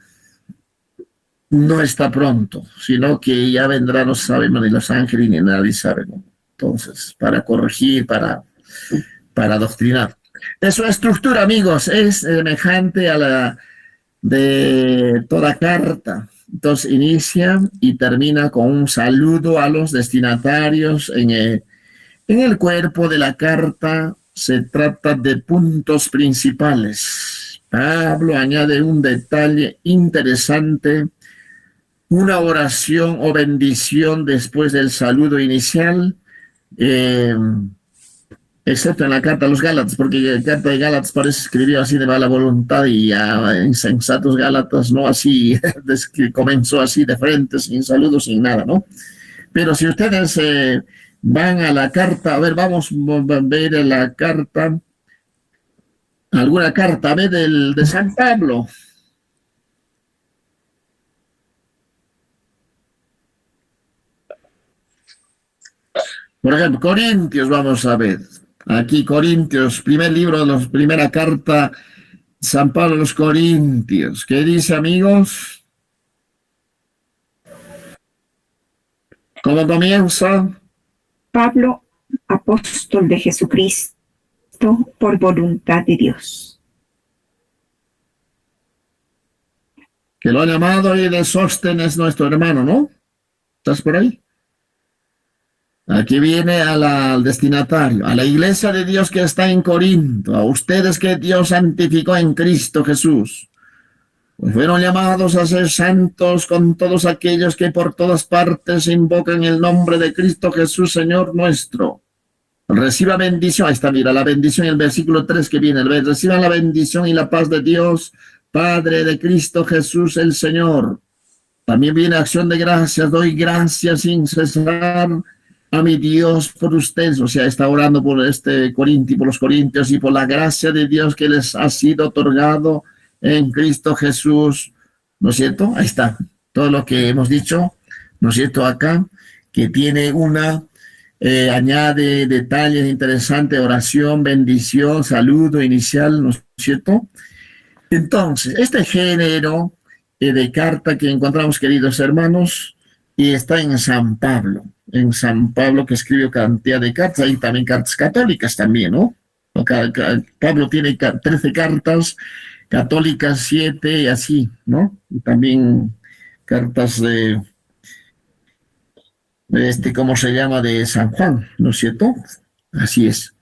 no está pronto, sino que ya vendrá, no sabemos ni los ángeles ni nadie sabe, ¿no? Entonces, para corregir, para adoctrinar. De su estructura, amigos, es semejante a la de toda carta. Entonces, inicia y termina con un saludo a los destinatarios. En el cuerpo de la carta se trata de puntos principales. Pablo añade un detalle interesante, una oración o bendición después del saludo inicial, excepto en la carta a los Gálatas, porque la carta de Gálatas parece escribió así de mala voluntad y a insensatos Gálatas, no así, comenzó así de frente, sin saludo, sin nada, ¿no? Pero si ustedes van a la carta, a ver, vamos a ver la carta, alguna carta, a ver, de San Pablo. Por ejemplo, Corintios, vamos a ver. Aquí Corintios, primer libro, primera carta, San Pablo a los Corintios. ¿Qué dice, amigos? ¿Cómo comienza? Pablo, apóstol de Jesucristo por voluntad de Dios. Que lo ha llamado y de Sóstenes, nuestro hermano, ¿no? ¿Estás por ahí? Aquí viene al destinatario, a la iglesia de Dios que está en Corinto, a ustedes que Dios santificó en Cristo Jesús. Pues fueron llamados a ser santos con todos aquellos que por todas partes invocan el nombre de Cristo Jesús, Señor nuestro. Reciba bendición. Ahí está, mira, la bendición en el versículo 3 que viene. Reciban la bendición y la paz de Dios, Padre de Cristo Jesús el Señor. También viene acción de gracias. Doy gracias sin cesar a mi Dios por ustedes. O sea, está orando por por los corintios y por la gracia de Dios que les ha sido otorgado en Cristo Jesús. ¿No es cierto? Ahí está. Todo lo que hemos dicho, ¿no es cierto? Acá, que tiene añade detalles interesantes, oración, bendición, saludo inicial, ¿no es cierto? Entonces, este género de carta que encontramos, queridos hermanos, y está en San Pablo, que escribió cantidad de cartas, hay también cartas católicas también, ¿no? Pablo tiene 13 cartas, católicas 7 y así, ¿no? Y también cartas ¿cómo se llama? De San Juan, ¿no es cierto? Así es.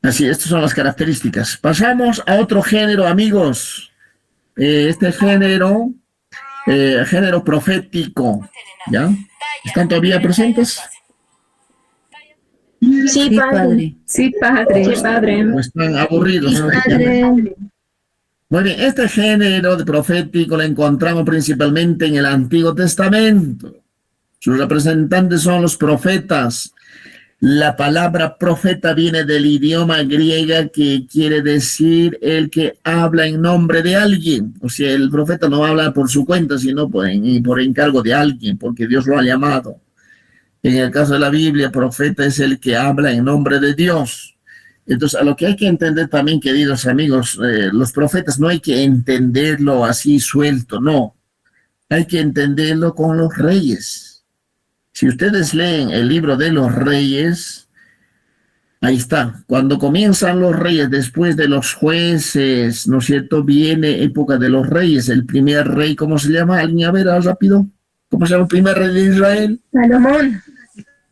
Así, estas son las características. Pasamos a otro género, amigos. Este género profético, ¿ya? ¿Están todavía presentes? Sí, padre. Sí, padre. Sí, padre. ¿O están aburridos? Sí, padre. Muy bien, este género profético lo encontramos principalmente en el Antiguo Testamento. Sus representantes son los profetas. La palabra profeta viene del idioma griega que quiere decir el que habla en nombre de alguien. O sea, el profeta no habla por su cuenta, sino por encargo de alguien, porque Dios lo ha llamado. En el caso de la Biblia, profeta es el que habla en nombre de Dios. Entonces, a lo que hay que entender también, queridos amigos, los profetas no hay que entenderlo así suelto, no. Hay que entenderlo con los reyes. Si ustedes leen el libro de los reyes, ahí está. Cuando comienzan los reyes, después de los jueces, ¿no es cierto? Viene época de los reyes. El primer rey, ¿cómo se llama? ¿Alguien a ver rápido? ¿Cómo se llama el primer rey de Israel? Salomón.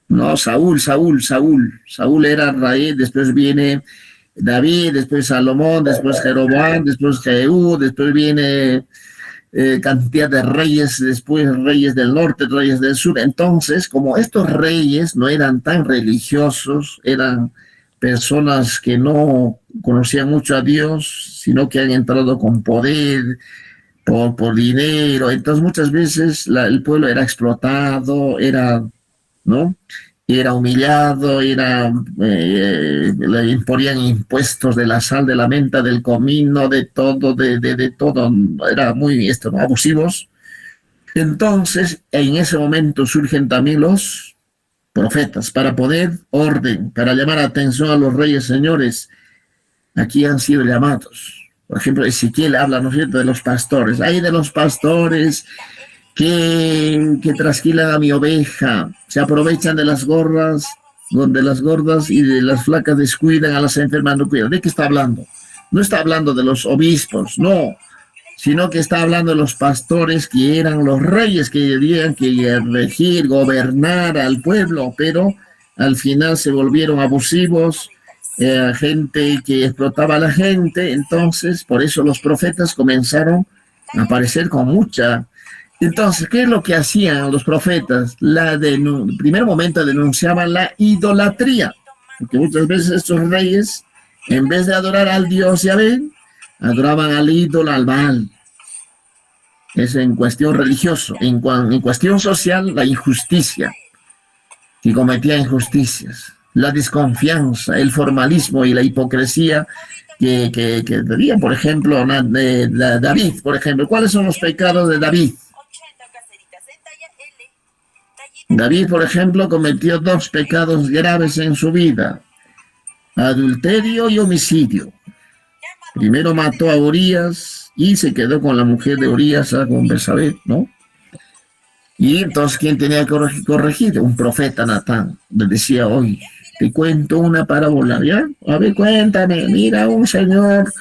No, Saúl. Saúl era rey, después viene David, después Salomón, después Jeroboam, después Jehú, después viene cantidad de reyes, después reyes del norte, reyes del sur. Entonces, como estos reyes no eran tan religiosos, eran personas que no conocían mucho a Dios, sino que han entrado con poder, por dinero. Entonces, muchas veces el pueblo era explotado, ¿no? Era humillado, le imponían impuestos de la sal, de la menta, del comino, de todo, de todo, era muy ¿no? abusivos. Entonces, en ese momento surgen también los profetas para poner orden, para llamar atención a los reyes, señores. Aquí han sido llamados. Por ejemplo, Ezequiel habla, ¿no es cierto?, de los pastores. Hay de los pastores que trasquilan a mi oveja, se aprovechan de las gordas y de las flacas descuidan, a las enfermas no cuidan. ¿De qué está hablando? No está hablando de los obispos, no, sino que está hablando de los pastores que eran los reyes que debían que regir, gobernar al pueblo, pero al final se volvieron abusivos, gente que explotaba a la gente. Entonces, por eso los profetas comenzaron a aparecer con mucha. Entonces, ¿qué es lo que hacían los profetas? En primer momento denunciaban la idolatría, porque muchas veces estos reyes, en vez de adorar al Dios Yahvé, adoraban al ídolo, al Baal. Es en cuestión religiosa. En cuestión social, la injusticia, que cometía injusticias, la desconfianza, el formalismo y la hipocresía que tenía, por ejemplo, David, por ejemplo. ¿Cuáles son los pecados de David? David, por ejemplo, cometió 2 pecados graves en su vida: adulterio y homicidio. Primero mató a Urías y se quedó con la mujer de Urías, con Betsabé, ¿no? Y entonces, ¿quién tenía que corregir? Un profeta Natán. Le decía, hoy te cuento una parábola, ¿ya? A ver, cuéntame, mira, un señor,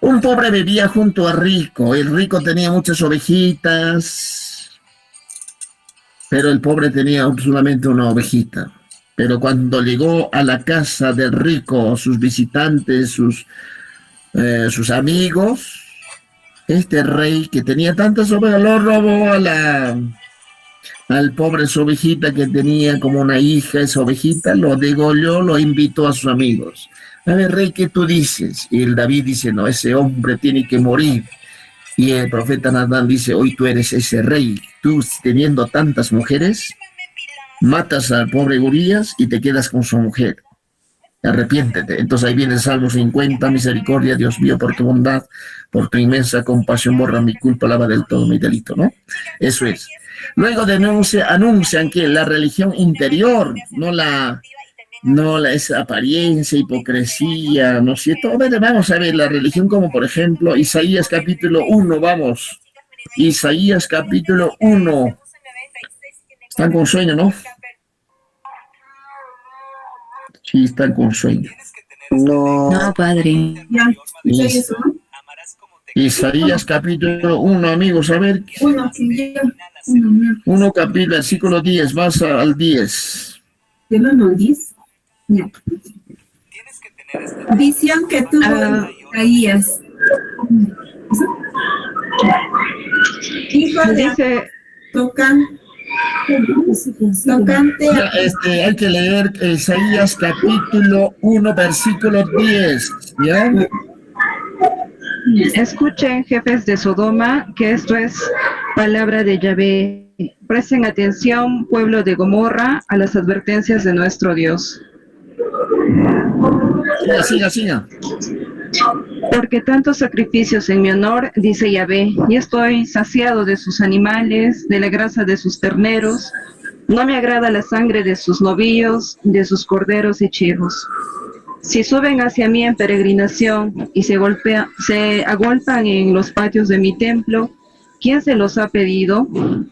un pobre vivía junto al rico. El rico tenía muchas ovejitas, pero el pobre tenía solamente una ovejita. Pero cuando llegó a la casa del rico, sus visitantes, sus amigos, este rey que tenía tantas ovejas lo robó al pobre su ovejita que tenía como una hija, esa ovejita, lo degolló, lo invitó a sus amigos. A ver, rey, ¿qué tú dices? Y el David dice, no, ese hombre tiene que morir. Y el profeta Natán dice, hoy tú eres ese rey, tú teniendo tantas mujeres, matas al pobre Urías y te quedas con su mujer. Arrepiéntete. Entonces ahí viene el Salmo 50, misericordia, Dios mío, por tu bondad, por tu inmensa compasión, borra mi culpa, lava del todo mi delito, ¿no? Eso es. Luego anuncian que la religión interior, no esa apariencia, hipocresía, ¿no es cierto? Vamos a ver la religión como, por ejemplo, Isaías capítulo 1, vamos. Isaías capítulo 1. Están con sueño, ¿no? Sí, están con sueño. No, padre. Isaías capítulo 1, amigos, a ver. 1 capítulo, versículo 10, vas al 10. ¿Del 1 al 10? No. Visión que tuvo Isaías. Hijo de tocante hay que leer Isaías capítulo 1, versículo 10, ¿ya? Escuchen, jefes de Sodoma, que esto es palabra de Yahvé. Presten atención, pueblo de Gomorra, a las advertencias de nuestro Dios. Siga. Porque tantos sacrificios en mi honor, dice Yahvé, y estoy saciado de sus animales, de la grasa de sus terneros. No me agrada la sangre de sus novillos, de sus corderos y chivos. Si suben hacia mí en peregrinación y se agolpan en los patios de mi templo, ¿quién se los ha pedido?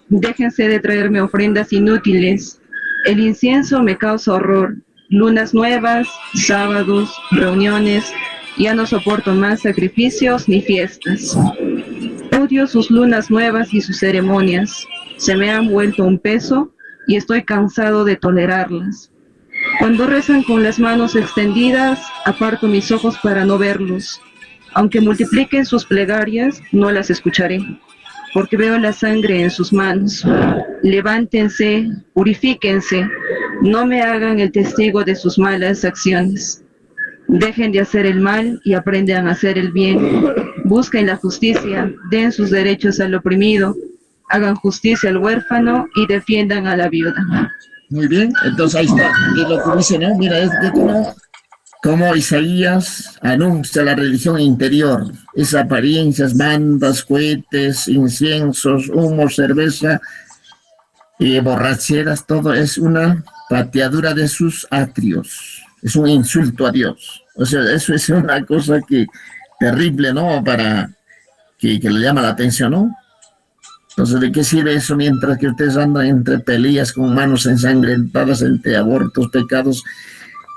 Déjense de traerme ofrendas inútiles. El incienso me causa horror. Lunas nuevas, sábados, reuniones, ya no soporto más sacrificios ni fiestas. Odio sus lunas nuevas y sus ceremonias. Se me han vuelto un peso y estoy cansado de tolerarlas. Cuando rezan con las manos extendidas, aparto mis ojos para no verlos. Aunque multipliquen sus plegarias, no las escucharé, porque veo la sangre en sus manos. Levántense, purifíquense, no me hagan el testigo de sus malas acciones. Dejen de hacer el mal y aprendan a hacer el bien. Busquen la justicia, den sus derechos al oprimido, hagan justicia al huérfano y defiendan a la viuda. Muy bien, entonces ahí está. Y lo que dice, ¿no? Mira, es de como Isaías anuncia la religión interior, esas apariencias, bandas, cohetes, inciensos, humo, cerveza, borracheras, todo es una pateadura de sus atrios. Es un insulto a Dios. O sea, eso es una cosa terrible, ¿no? Para que le llama la atención, ¿no? Entonces, ¿de qué sirve eso mientras que ustedes andan entre peleas con manos ensangrentadas, entre abortos, pecados,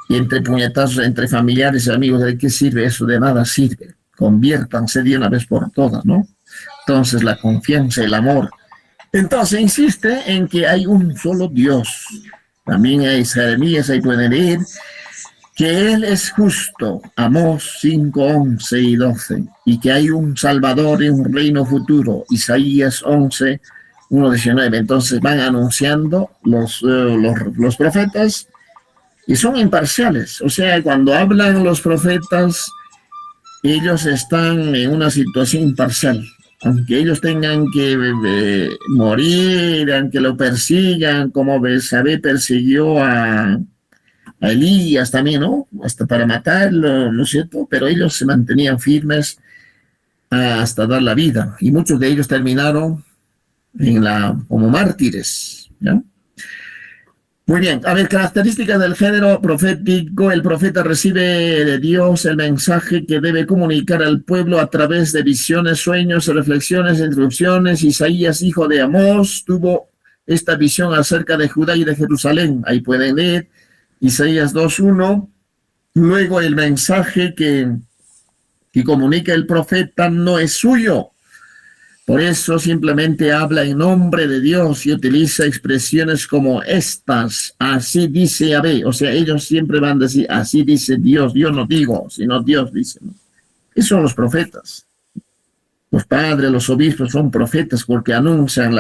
y entre puñetazos, entre familiares y amigos? ¿De qué sirve eso? De nada sirve. Conviértanse de una vez por todas, ¿no? Entonces, la confianza, el amor. Entonces, insiste en que hay un solo Dios. También hay Jeremías, ahí pueden leer, que Él es justo, Amós 5, 11 y 12, y que hay un Salvador y un reino futuro, Isaías 11, 1, 19. Entonces van anunciando los profetas y son imparciales. O sea, cuando hablan los profetas, ellos están en una situación imparcial. Aunque ellos tengan que morir, aunque lo persigan, como Belsabé persiguió a Elías también, ¿no? Hasta para matarlo, ¿no es cierto? Pero ellos se mantenían firmes hasta dar la vida. Y muchos de ellos terminaron como mártires, ¿ya? Muy bien, a ver, características del género profético. El profeta recibe de Dios el mensaje que debe comunicar al pueblo a través de visiones, sueños, reflexiones, instrucciones. Isaías, hijo de Amós, tuvo esta visión acerca de Judá y de Jerusalén. Ahí pueden leer Isaías 2:1. Luego el mensaje que comunica el profeta no es suyo. Por eso simplemente habla en nombre de Dios y utiliza expresiones como estas, así dice Yahvé. O sea, ellos siempre van a decir, así dice Dios. Yo no digo, sino Dios dice, ¿no? Esos son los profetas. Los padres, los obispos son profetas porque anuncian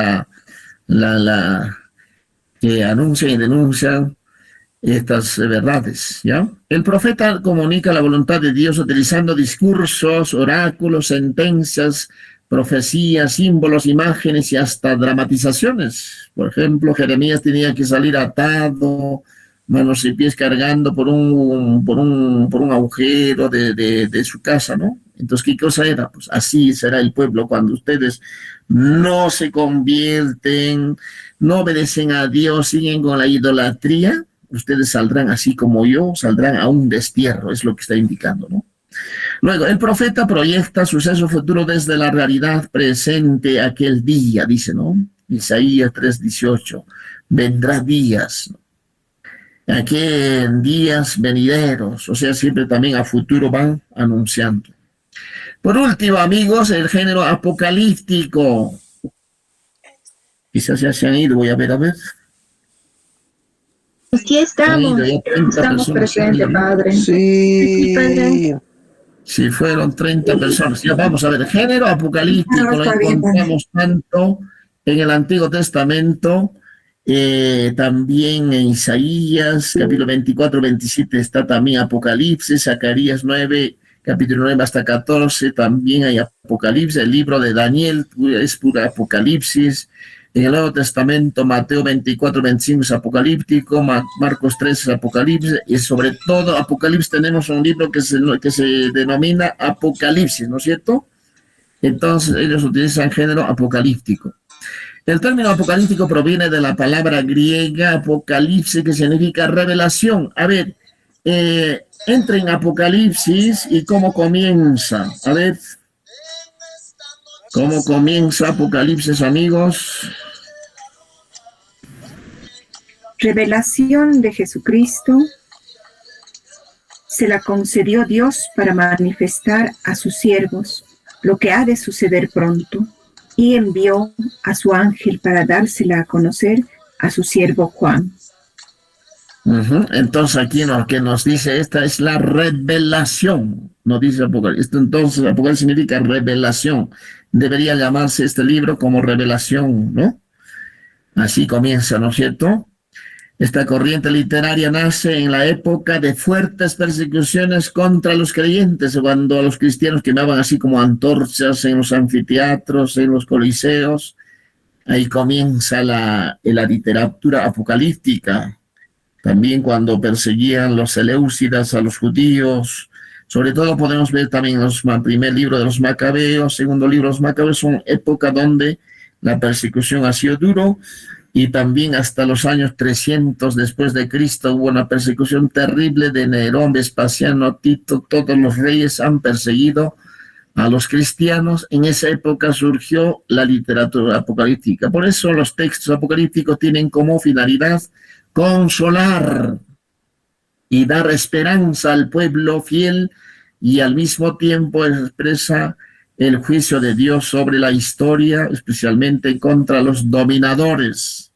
que anuncian y denuncian estas verdades, ¿ya? El profeta comunica la voluntad de Dios utilizando discursos, oráculos, sentencias, profecías, símbolos, imágenes y hasta dramatizaciones. Por ejemplo, Jeremías tenía que salir atado, manos y pies cargando por un agujero de su casa, ¿no? Entonces, ¿qué cosa era? Pues así será el pueblo cuando ustedes no se convierten, no obedecen a Dios, siguen con la idolatría. Ustedes saldrán así como yo, saldrán a un destierro, es lo que está indicando, ¿no? Luego, el profeta proyecta suceso futuro desde la realidad presente aquel día, dice, ¿no? Isaías 3:18, vendrá días, ¿no? Aquel días venideros, o sea, siempre también a futuro van anunciando. Por último, amigos, el género apocalíptico. Quizás ya se han ido, voy a ver. Aquí estamos. Estamos presentes, Padre. Sí. Padre. Sí, fueron 30 personas. Ya vamos a ver, género apocalíptico lo encontramos tanto en el Antiguo Testamento, también en Isaías, capítulo 24, 27 está también Apocalipsis, Zacarías 9, capítulo 9 hasta 14, también hay Apocalipsis, el libro de Daniel es pura Apocalipsis. En el Nuevo Testamento, Mateo 24, 25 es apocalíptico, Marcos 3 es apocalipsis, y sobre todo Apocalipsis tenemos un libro que se denomina Apocalipsis, ¿no es cierto? Entonces ellos utilizan género apocalíptico. El término apocalíptico proviene de la palabra griega apocalipsis, que significa revelación. A ver, entra en Apocalipsis y cómo comienza. A ver, ¿cómo comienza Apocalipsis, amigos? Revelación de Jesucristo se la concedió Dios para manifestar a sus siervos lo que ha de suceder pronto, y envió a su ángel para dársela a conocer a su siervo Juan. Entonces aquí lo que nos dice, esta es la revelación, no dice Apocalipsis. Esto entonces Apocalipsis significa revelación. Debería llamarse este libro como revelación, ¿no? Así comienza, ¿no es cierto? Esta corriente literaria nace en la época de fuertes persecuciones contra los creyentes, cuando a los cristianos quemaban así como antorchas en los anfiteatros, en los coliseos. Ahí comienza la literatura apocalíptica. También cuando perseguían los seleucidas a los judíos. Sobre todo podemos ver también el primer libro de los Macabeos, segundo libro de los Macabeos, son época donde la persecución ha sido duro, y también hasta los años 300 después de Cristo hubo una persecución terrible de Nerón, Vespasiano, Tito. Todos los reyes han perseguido a los cristianos. En esa época surgió la literatura apocalíptica. Por eso los textos apocalípticos tienen como finalidad consolar y dar esperanza al pueblo fiel, y al mismo tiempo expresa el juicio de Dios sobre la historia, especialmente contra los dominadores.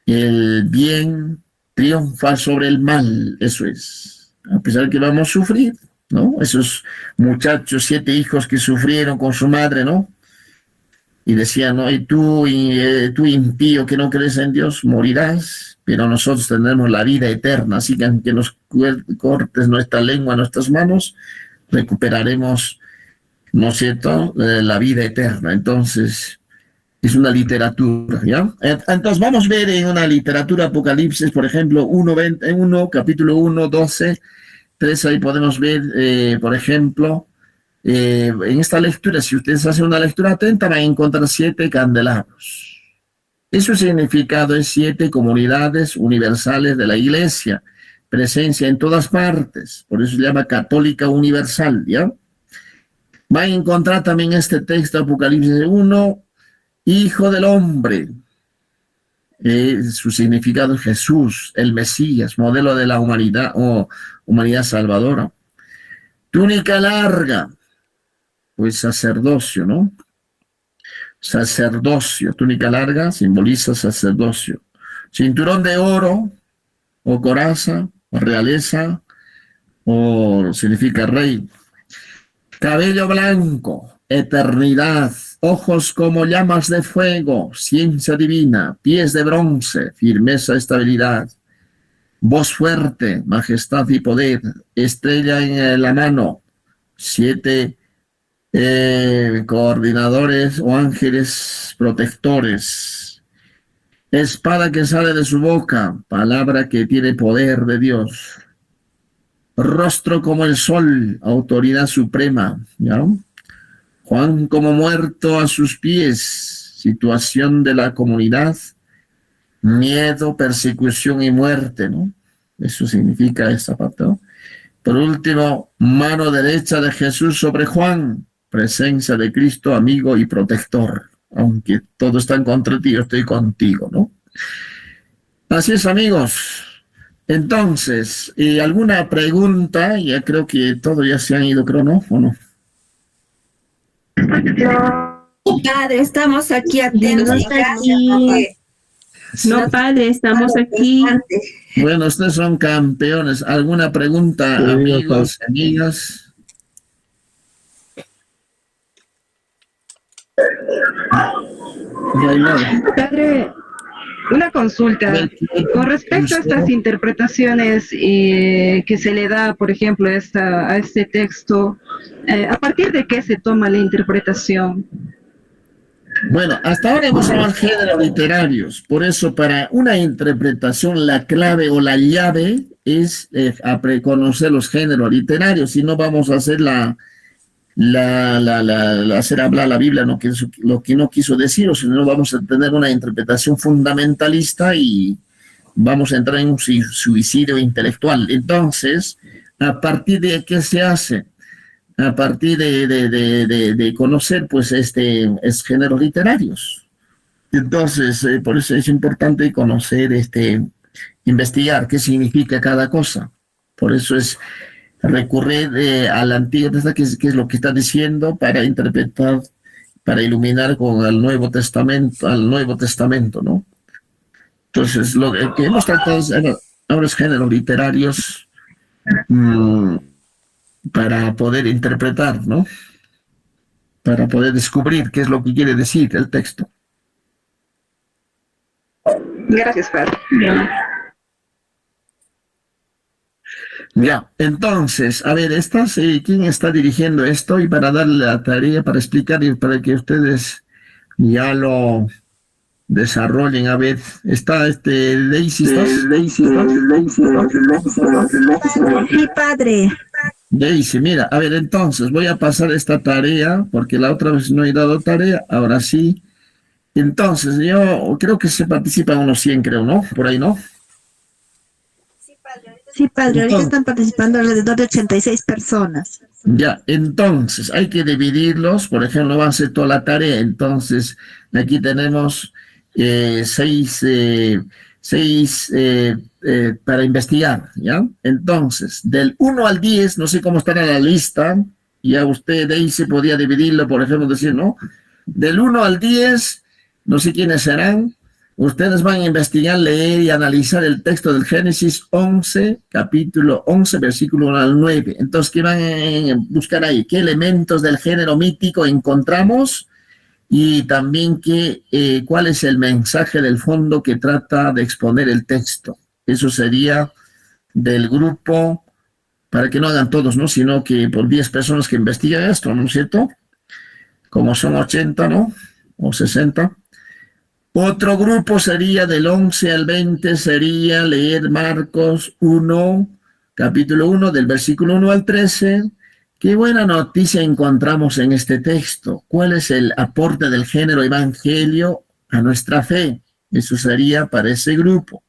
El bien triunfa sobre el mal, eso es. A pesar de que vamos a sufrir, ¿no? Esos muchachos, 7 hijos que sufrieron con su madre, ¿no? Y decían, ¿no? Y tú impío que no crees en Dios, morirás, pero nosotros tendremos la vida eterna. Así que aunque nos cortes nuestra lengua, nuestras manos, recuperaremos, ¿no es cierto?, la vida eterna. Entonces, es una literatura, ¿ya? Entonces, vamos a ver en una literatura Apocalipsis, por ejemplo, capítulo 1, 12, 3, ahí podemos ver, por ejemplo, en esta lectura, si ustedes hacen una lectura atenta, van a encontrar 7 candelabros. Su significado es 7 comunidades universales de la Iglesia, presencia en todas partes, por eso se llama católica universal, ¿ya? Va a encontrar también este texto, Apocalipsis 1, Hijo del Hombre. Su significado es Jesús, el Mesías, modelo de la humanidad o humanidad salvadora. Túnica larga, pues sacerdocio, ¿no? Sacerdocio, túnica larga simboliza sacerdocio. Cinturón de oro, o coraza, o realeza, o significa rey. Cabello blanco, eternidad. Ojos como llamas de fuego, ciencia divina. Pies de bronce, firmeza, estabilidad. Voz fuerte, majestad y poder. Estrella en la mano. 7 coordinadores o ángeles protectores. Espada que sale de su boca, palabra que tiene poder de Dios. Rostro como el sol, autoridad suprema, ¿ya? Juan como muerto a sus pies, situación de la comunidad, miedo, persecución y muerte, ¿no? Eso significa esta parte, ¿no? Por último, mano derecha de Jesús sobre Juan, presencia de Cristo, amigo y protector. Aunque todo está en contra de ti, yo estoy contigo, ¿no? Así es, amigos. Entonces, ¿alguna pregunta? Ya creo que todos ya se han ido, creo, ¿no? ¿O no? Padre, estamos aquí atentos. No, padre, estamos aquí. Bueno, ustedes son campeones. ¿Alguna pregunta, amigos, amigas? No hay nada. Padre, una consulta. Con respecto a estas interpretaciones que se le da, por ejemplo, a este texto, ¿a partir de qué se toma la interpretación? Bueno, hasta ahora hemos hablado de géneros literarios, por eso para una interpretación la clave o la llave es conocer los géneros literarios, si no vamos a hacer hacer hablar la Biblia lo que no quiso decir, o si no vamos a tener una interpretación fundamentalista y vamos a entrar en un suicidio intelectual. Entonces, ¿a partir de qué se hace? A partir de conocer, pues, géneros literarios. Entonces, por eso es importante conocer, investigar qué significa cada cosa. Por eso es recurrir al Antiguo Testamento, que es lo que está diciendo, para interpretar, para iluminar con el Nuevo Testamento, ¿no? Entonces, lo que hemos tratado ahora es géneros literarios, para poder interpretar, ¿no? Para poder descubrir qué es lo que quiere decir el texto. Gracias, padre. Ya, entonces, a ver, ¿quién está dirigiendo esto? Y para darle la tarea, para explicar y para que ustedes ya lo desarrollen, a ver, está Daisy, ¿estás? Sí, padre. Daisy, mira, a ver, entonces voy a pasar esta tarea, porque la otra vez no he dado tarea, ahora sí. Entonces, yo creo que se participan unos 100, creo, ¿no? Por ahí, ¿no? Sí, padre, ahorita están participando alrededor de 86 personas. Ya, entonces, hay que dividirlos, por ejemplo, va a hacer toda la tarea, entonces, aquí tenemos 6 para investigar, ¿ya? Entonces, del 1 al 10, no sé cómo estará la lista, ya usted de ahí se podía dividirlo, por ejemplo, decir, ¿no? Del 1 al 10, no sé quiénes serán, ustedes van a investigar, leer y analizar el texto del Génesis 11, capítulo 11, versículo 1 al 9. Entonces, ¿qué van a buscar ahí? ¿Qué elementos del género mítico encontramos? Y también cuál es el mensaje del fondo que trata de exponer el texto. Eso sería del grupo, para que no hagan todos, ¿no? Sino que por 10 personas que investigan esto, ¿no es cierto? Como son 80, ¿no? O 60. Otro grupo sería del 11 al 20, sería leer Marcos 1, capítulo 1, del versículo 1 al 13. ¿Qué buena noticia encontramos en este texto? ¿Cuál es el aporte del género evangelio a nuestra fe? Eso sería para ese grupo.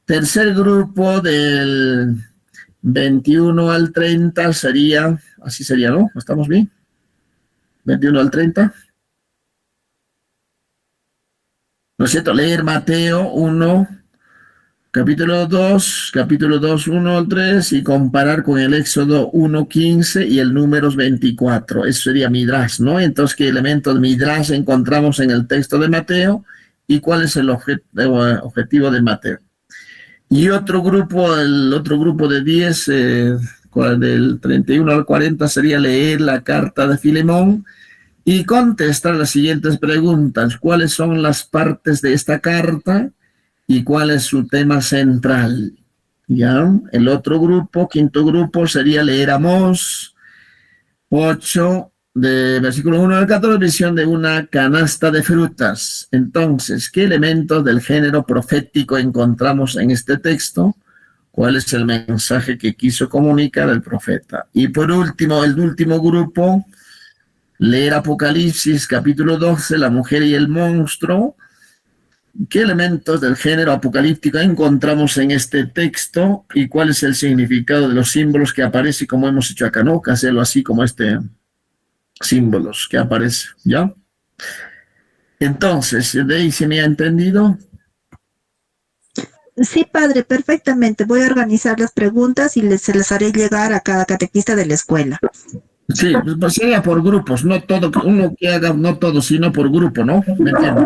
Tercer grupo del 21 al 30 sería, así sería, ¿no? ¿Estamos bien? 21 al 30. ¿No es cierto? Leer Mateo 1, capítulo 2, 1 al 3 y comparar con el Éxodo 1, 15 y el Números 24. Eso sería Midrash, ¿no? Entonces, ¿qué elementos Midrash encontramos en el texto de Mateo y cuál es el objetivo de Mateo? Y otro grupo, el otro grupo de 10, del 31 al 40 sería leer la carta de Filemón y contestar las siguientes preguntas. ¿Cuáles son las partes de esta carta y cuál es su tema central? ¿Ya? El otro grupo, quinto grupo, sería leer Amós 8, de versículo 1 al 14, visión de una canasta de frutas. Entonces, ¿qué elementos del género profético encontramos en este texto? ¿Cuál es el mensaje que quiso comunicar el profeta? Y por último, el último grupo, leer Apocalipsis, capítulo 12, la mujer y el monstruo. ¿Qué elementos del género apocalíptico encontramos en este texto? ¿Y cuál es el significado de los símbolos que aparece, como hemos hecho acá, ¿no? Hacerlo así como símbolos que aparece, ¿ya? Entonces, ¿de ahí se me ha entendido? Sí, padre, perfectamente. Voy a organizar las preguntas y se las haré llegar a cada catequista de la escuela. Sí, pues sería por grupos, no todo, uno que haga, no todo, sino por grupo, ¿no? ¿Me entiendes?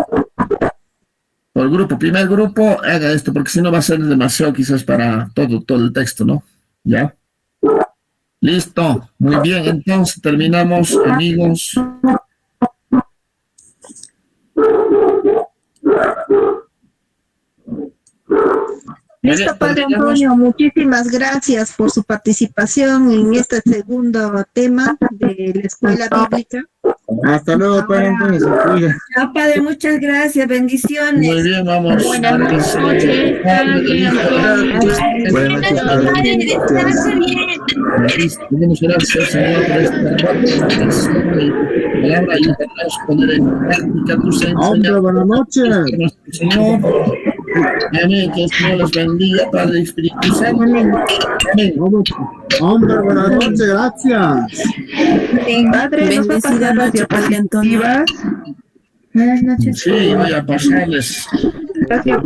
Por grupo, primer grupo, haga esto, porque si no va a ser demasiado quizás para todo el texto, ¿no? ¿Ya? Listo, muy bien, entonces terminamos, amigos. Listo, padre Antonio, muchísimas gracias por su participación en este segundo tema de la escuela bíblica. Hasta luego, padre Antonio, se cuida. Chao, padre, muchas gracias, bendiciones. Muy bien, vamos. Buenas noches, padre Antonio. Buenas noches, padre. Descanse bien. Queremos gracias, Señor, por esta palabra y intentamos poner en práctica tus enseñanzas. Hombre, buenas noches. Señor. Amén, que el Señor los bendiga, Padre y Espíritu Santo. Amén. Hombre, buenas noches, gracias. Padre, Bendecida noche, padre Antonio. Buenas noches. Sí, voy a pasarles. Gracias,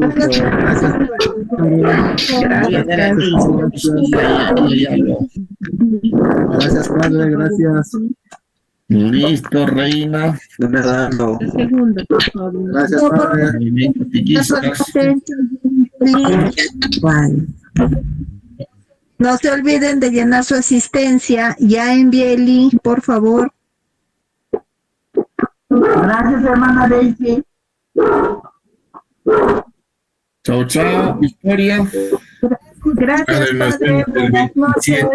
Gracias, padre, gracias. Listo, reina. Segundo, por favor. Gracias, padre. Movimiento tiquistas. No se olviden de llenar su asistencia. Ya envié el link, por favor. Gracias, hermana Daisy. Chao, chao, Victoria. Gracias, padre. Buenas noches.